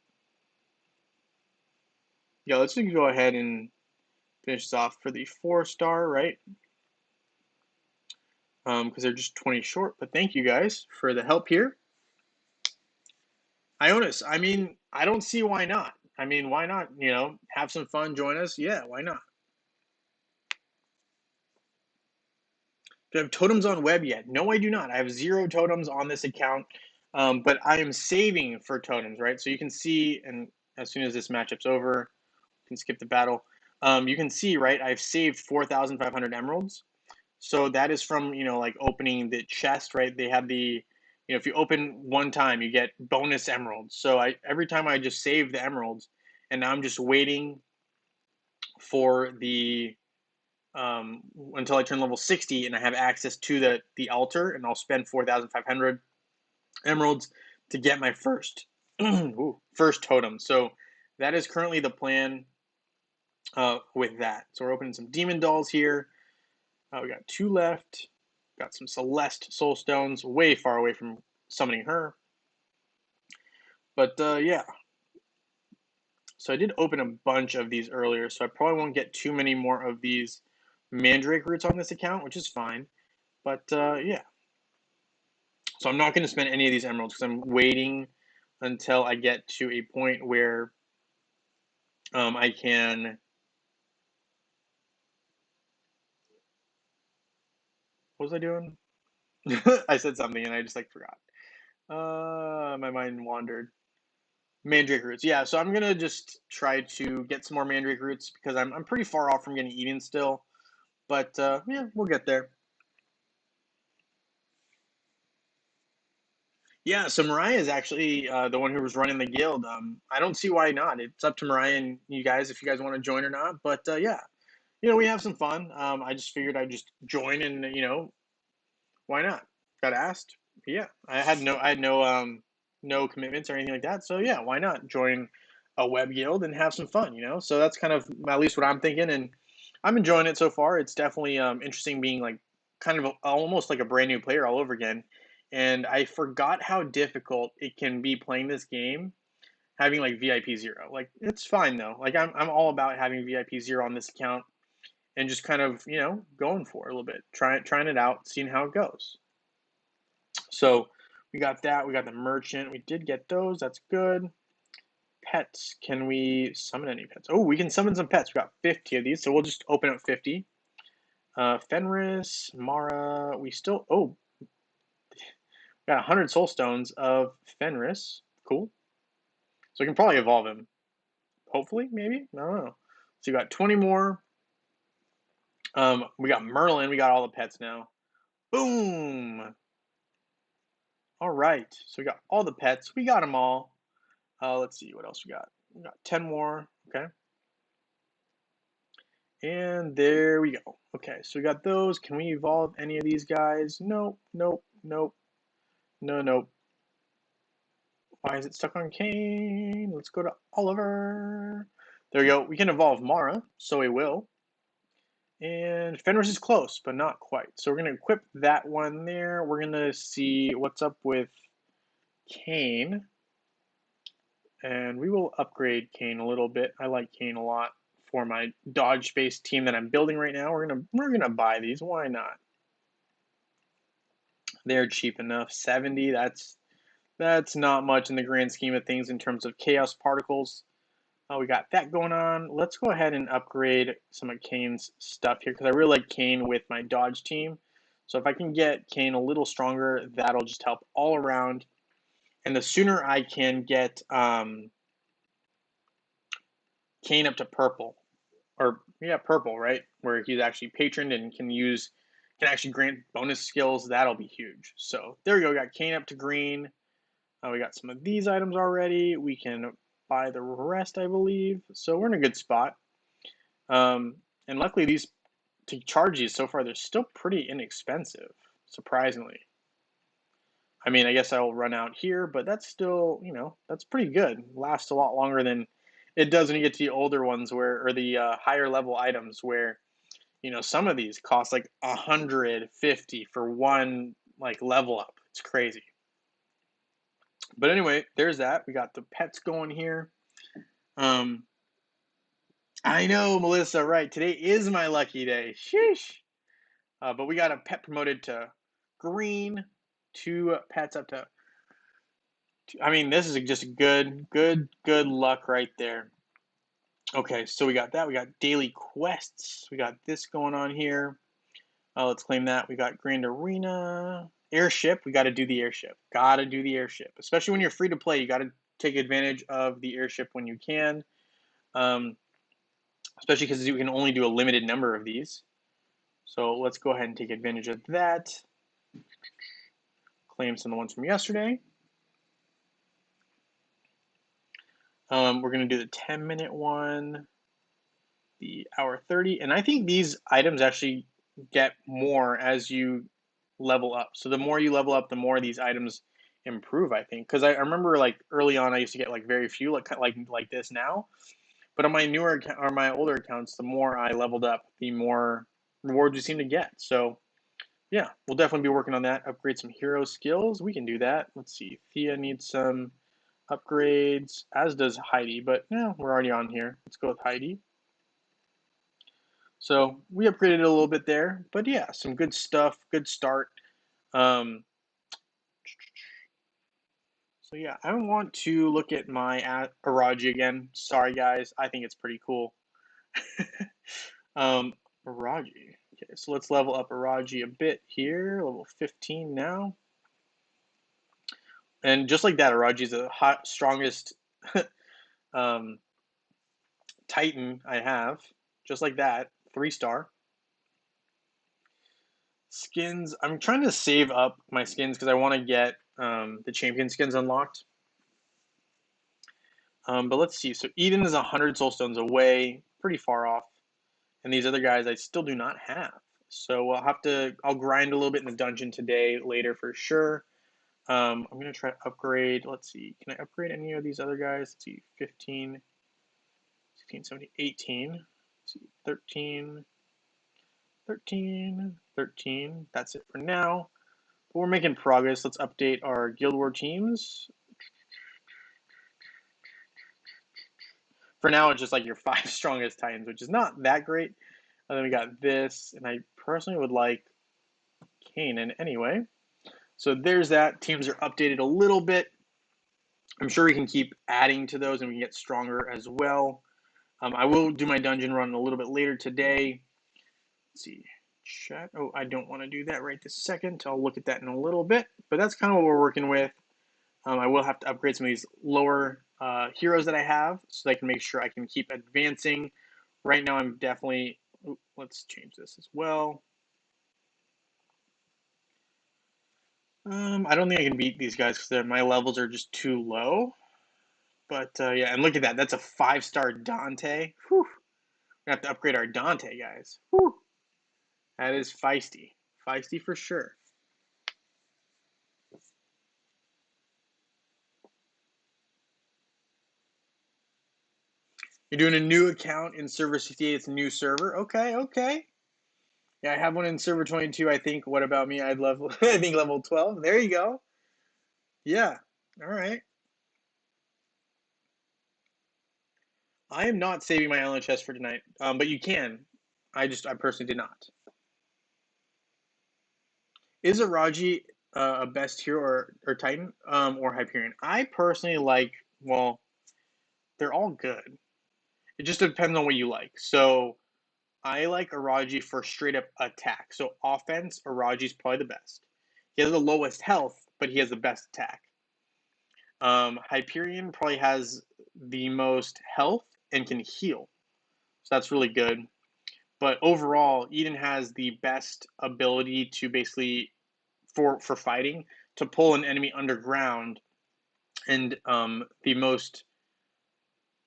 [SPEAKER 1] yeah. Let's just go ahead and finish this off for the 4-star, right? Because they're just 20 short. But thank you guys for the help here. Ionis, I mean, I don't see why not. I mean, why not? Have some fun, join us. Yeah, why not? Do I have totems on web yet? No, I do not. I have 0 totems on this account, but I am saving for totems, right? So you can see, and as soon as this matchup's over, you can skip the battle. You can see, right, I've saved 4,500 emeralds. So that is from, like opening the chest, right? They have if you open one time, you get bonus emeralds. So every time I just save the emeralds, and now I'm just waiting for the until I turn level 60 and I have access to the altar, and I'll spend 4,500 emeralds to get my first first totem. So that is currently the plan with that. So we're opening some demon dolls here. We got 2 left. Got some Celeste soul stones, way far away from summoning her. But yeah. So I did open a bunch of these earlier, so I probably won't get too many more of these Mandrake roots on this account, which is fine. But yeah. So I'm not going to spend any of these emeralds because I'm waiting until I get to a point where I can. What was I doing? I said something and I just forgot. My mind wandered. Mandrake roots. Yeah, so I'm gonna just try to get some more Mandrake roots because I'm pretty far off from getting Eden still. But yeah, we'll get there. Yeah, so Mariah is actually the one who was running the guild. I don't see why not. It's up to Mariah and you guys if you guys want to join or not. But yeah, we have some fun. I just figured I'd just join and why not? Got asked. Yeah, I had no commitments or anything like that. So yeah, why not join a web guild and have some fun? So that's kind of at least what I'm thinking, and I'm enjoying it so far. It's definitely interesting being like kind of almost like a brand new player all over again. And I forgot how difficult it can be playing this game, having like VIP 0. Like it's fine though. Like I'm all about having VIP 0 on this account and just kind of going for it a little bit, trying it out, seeing how it goes. So we got that. We got the merchant. We did get those. That's good. Pets. Can we summon any pets? Oh, we can summon some pets. We got 50 of these, so we'll just open up 50. Fenris, Mara. We still. Oh, we got 100 soul stones of Fenris. Cool. So we can probably evolve him. Hopefully, maybe. I don't know. So we got 20 more. We got Merlin. We got all the pets now. Boom. All right. So we got all the pets. We got them all. Let's see what else we got. We got 10 more. Okay. And there we go. Okay, so we got those. Can we evolve any of these guys? Nope, nope, nope, no, nope. Why is it stuck on Kane? Let's go to Oliver. There we go. We can evolve Mara, so we will. And Fenris is close, but not quite. So we're going to equip that one there. We're going to see what's up with Kane. And we will upgrade Kane a little bit. I like Kane a lot for my dodge-based team that I'm building right now. We're gonna buy these. Why not? They're cheap enough. 70. That's not much in the grand scheme of things in terms of chaos particles. We got that going on. Let's go ahead and upgrade some of Kane's stuff here because I really like Kane with my dodge team. So if I can get Kane a little stronger, that'll just help all around. And the sooner I can get Kane up to purple, or yeah, purple, right? Where he's actually patroned and can actually grant bonus skills, that'll be huge. So there we go, we got Kane up to green. We got some of these items already. We can buy the rest, I believe. So we're in a good spot. And luckily to charge these so far, they're still pretty inexpensive, surprisingly. I mean, I guess I'll run out here, but that's still, that's pretty good. Lasts a lot longer than it does when you get to the older ones or the higher level items where, some of these cost like 150 for one like level up. It's crazy. But anyway, there's that. We got the pets going here. I know, Melissa, right? Today is my lucky day. Sheesh. But we got a pet promoted to green, 2 pets up to. I mean, this is just good luck right there. Okay, so we got that. We got daily quests. We got this going on here. Let's claim that. We got Grand Arena. Airship. We got to do the airship. Got to do the airship. Especially when you're free to play, you got to take advantage of the airship when you can. Especially because you can only do a limited number of these. So let's go ahead and take advantage of that. Claim some of the ones from yesterday. We're going to do the 10-minute one, the hour 30. And I think these items actually get more as you level up. So the more you level up, the more these items improve, I think. Because I remember like early on, I used to get like very few, like this now. But on my newer or my older accounts, the more I leveled up, the more rewards you seem to get. So yeah, we'll definitely be working on that. Upgrade some hero skills. We can do that. Let's see. Thea needs some upgrades, as does Heidi. But yeah, we're already on here. Let's go with Heidi. So we upgraded a little bit there. But yeah, some good stuff. Good start. So yeah, I want to look at my Araji again. Sorry guys, I think it's pretty cool. Araji. Okay, so let's level up Araji a bit here. Level 15 now. And just like that, Araji is the strongest Titan I have. Just like that, 3-star. Skins. I'm trying to save up my skins because I want to get the champion skins unlocked. But let's see. So Eden is 100 soulstones away, pretty far off. And these other guys I still do not have. So I'll grind a little bit in the dungeon today, later for sure. I'm going to try to upgrade. Let's see. Can I upgrade any of these other guys? Let's see. 15, 16, 17, 18. Let's see. 13, 13, 13. That's it for now. But we're making progress. Let's update our Guild War teams. For now, it's just like your 5 strongest Titans, which is not that great. And then we got this, and I personally would like Kanan anyway. So there's that. Teams are updated a little bit. I'm sure we can keep adding to those and we can get stronger as well. I will do my dungeon run a little bit later today. Let's see. Chat. Oh, I don't want to do that right this second. I'll look at that in a little bit. But that's kind of what we're working with. I will have to upgrade some of these lower heroes that I have so that I can make sure I can keep advancing Right now, I'm definitely, let's change this as well. I don't think I can beat these guys because my levels are just too low. But yeah, and look at that. That's a 5-star Dante. Whew. We have to upgrade our Dante, guys. Whew. That is feisty. Feisty for sure. You're doing a new account in server 68. It's a new server. Okay, okay. Yeah, I have one in server 22. I think. What about me? I'd level. I think level 12. There you go. Yeah. All right. I am not saving my LHS for tonight. But you can. I personally did not. Is Araji a best hero or Titan or Hyperion? I personally like. Well, they're all good. It just depends on what you like. So I like Araji for straight up attack. So offense, Araji's probably the best. He has the lowest health, but he has the best attack. Hyperion probably has the most health and can heal. So that's really good. But overall, Eden has the best ability to basically for fighting to pull an enemy underground and the most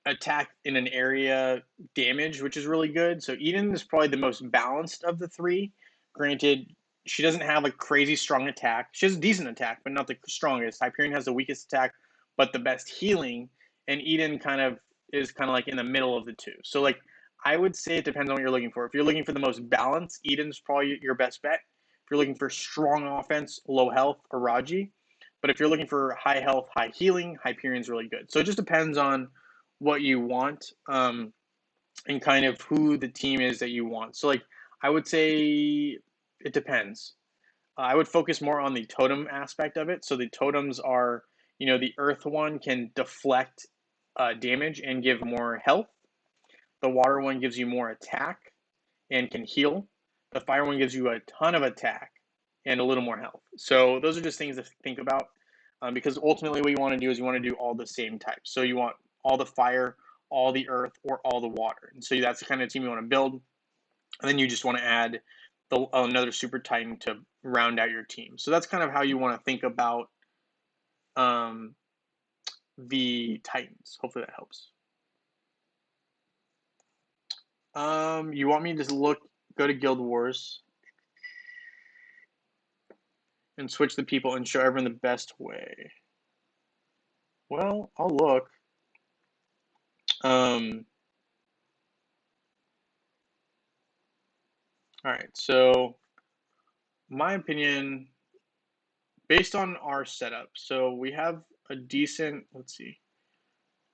[SPEAKER 1] attack in an area damage, which is really good. So Eden is probably the most balanced of the three. Granted, she doesn't have a crazy strong attack. She has a decent attack, but not the strongest. Hyperion has the weakest attack, but the best healing. And Eden kind of is kind of like in the middle of the two. So like I would say it depends on what you're looking for. If you're looking for the most balance, Eden's probably your best bet. If you're looking for strong offense, low health, Araji. But if you're looking for high health, high healing, Hyperion's really good. So it just depends on what you want and kind of who the team is that you want. So like I would say it depends. I would focus more on the totem aspect of it. So the totems are, the earth one can deflect damage and give more health. The water one gives you more attack and can heal. The fire one gives you a ton of attack and a little more health. So those are just things to think about because ultimately what you want to do is you want to do all the same types. So you want all the fire, all the earth, or all the water. And so that's the kind of team you want to build. And then you just want to add another super titan to round out your team. So that's kind of how you want to think about um, the titans. Hopefully that helps. You want me to go to Guild Wars and switch the people and show everyone the best way. Well, I'll look. All right, so my opinion, based on our setup, so we have a decent, let's see,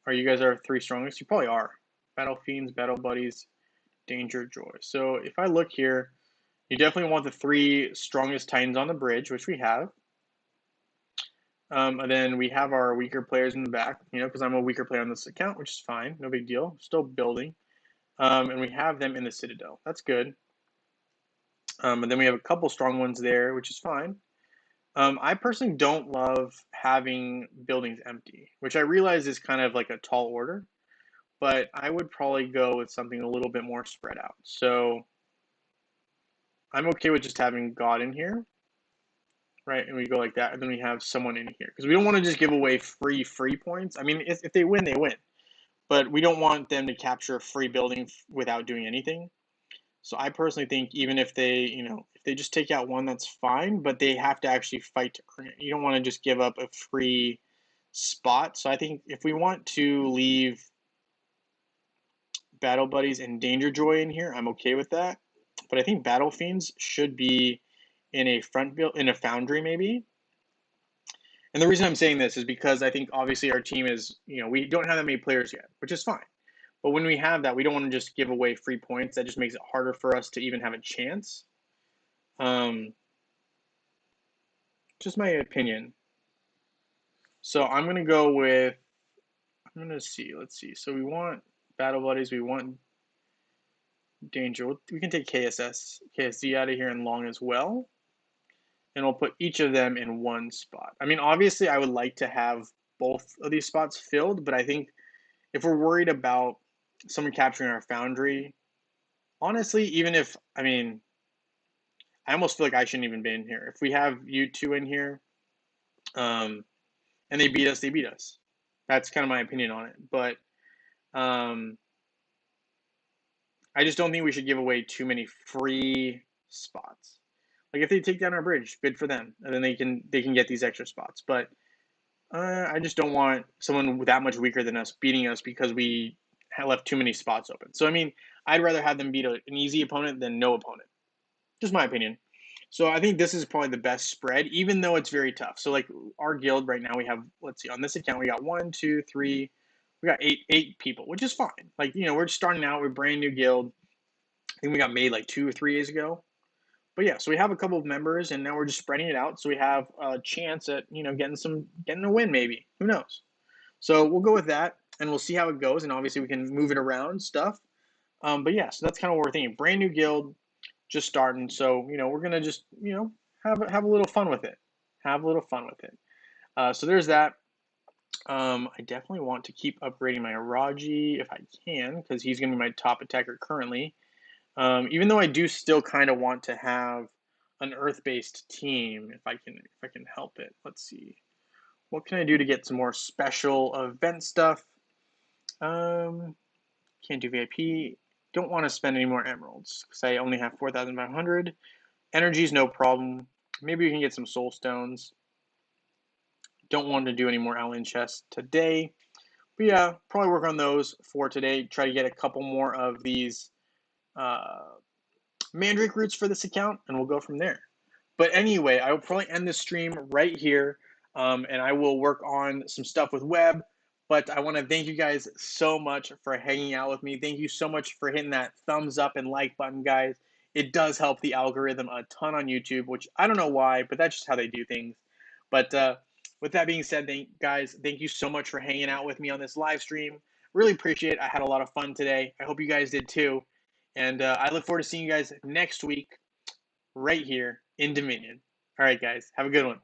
[SPEAKER 1] are you guys our three strongest? You probably are. Battle Fiends, Battle Buddies, Danger, Joy. So if I look here, you definitely want the three strongest Titans on the bridge, which we have. And then we have our weaker players in the back, because I'm a weaker player on this account, which is fine. No big deal. Still building. And we have them in the Citadel. That's good. And then we have a couple strong ones there, which is fine. I personally don't love having buildings empty, which I realize is kind of like a tall order, but I would probably go with something a little bit more spread out. So I'm okay with just having God in here, right? And we go like that, and then we have someone in here because we don't want to just give away free points. I mean, if they win, they win, but we don't want them to capture a free building without doing anything. So I personally think even if they, if they just take out one, that's fine, but they have to actually fight to earn it. You don't want to just give up a free spot. So I think if we want to leave Battle Buddies and Danger Joy in here, I'm okay with that. But I think Battle Fiends should be in a foundry maybe. And the reason I'm saying this is because I think obviously our team is, we don't have that many players yet, which is fine. But when we have that, we don't want to just give away free points. That just makes it harder for us to even have a chance. Just my opinion. So I'm going to go with, I'm going to see, let's see. So we want Battle Buddies, we want Danger. We can take KSD out of here and Long as well. And we'll put each of them in one spot. I mean, obviously I would like to have both of these spots filled, but I think if we're worried about someone capturing our foundry. Honestly, even if, I mean, I almost feel like I shouldn't even be in here. If we have you two in here, um, and they beat us, they beat us. That's kind of my opinion on it. But um, I just don't think we should give away too many free spots. Like if they take down our bridge, good for them, and then they can get these extra spots. But I just don't want someone that much weaker than us beating us because we left too many spots open. So I mean, I'd rather have them beat an easy opponent than no opponent. Just my opinion. So I think this is probably the best spread, even though it's very tough. So like our guild right now, we have, let's see, on this account we got 1, 2, 3, we got eight people, which is fine. Like we're just starting out, we're a brand new guild. I think we got made like 2 or 3 days ago. But yeah, so we have a couple of members, and now we're just spreading it out, so we have a chance at getting a win maybe. Who knows? So we'll go with that, and we'll see how it goes, and obviously we can move it around stuff. But yeah, so that's kind of what we're thinking. Brand new guild, just starting. So we're gonna just have a little fun with it. Have a little fun with it. So there's that. I definitely want to keep upgrading my Raji if I can, because he's gonna be my top attacker currently. Even though I do still kind of want to have an Earth-based team, if I can help it. Let's see. What can I do to get some more special event stuff? Can't do VIP. Don't want to spend any more emeralds because I only have 4,500. Energy is no problem. Maybe we can get some soul stones. Don't want to do any more alien chests today. But yeah, probably work on those for today. Try to get a couple more of these Mandrake roots for this account, and we'll go from there. But anyway, I will probably end this stream right here, and I will work on some stuff with web. But I want to thank you guys so much for hanging out with me. Thank you so much for hitting that thumbs up and like button, guys. It does help the algorithm a ton on YouTube, which I don't know why, but that's just how they do things. But with that being said, guys, thank you so much for hanging out with me on this live stream. Really appreciate it. I had a lot of fun today. I hope you guys did too. And I look forward to seeing you guys next week right here in Dominion. All right, guys, have a good one.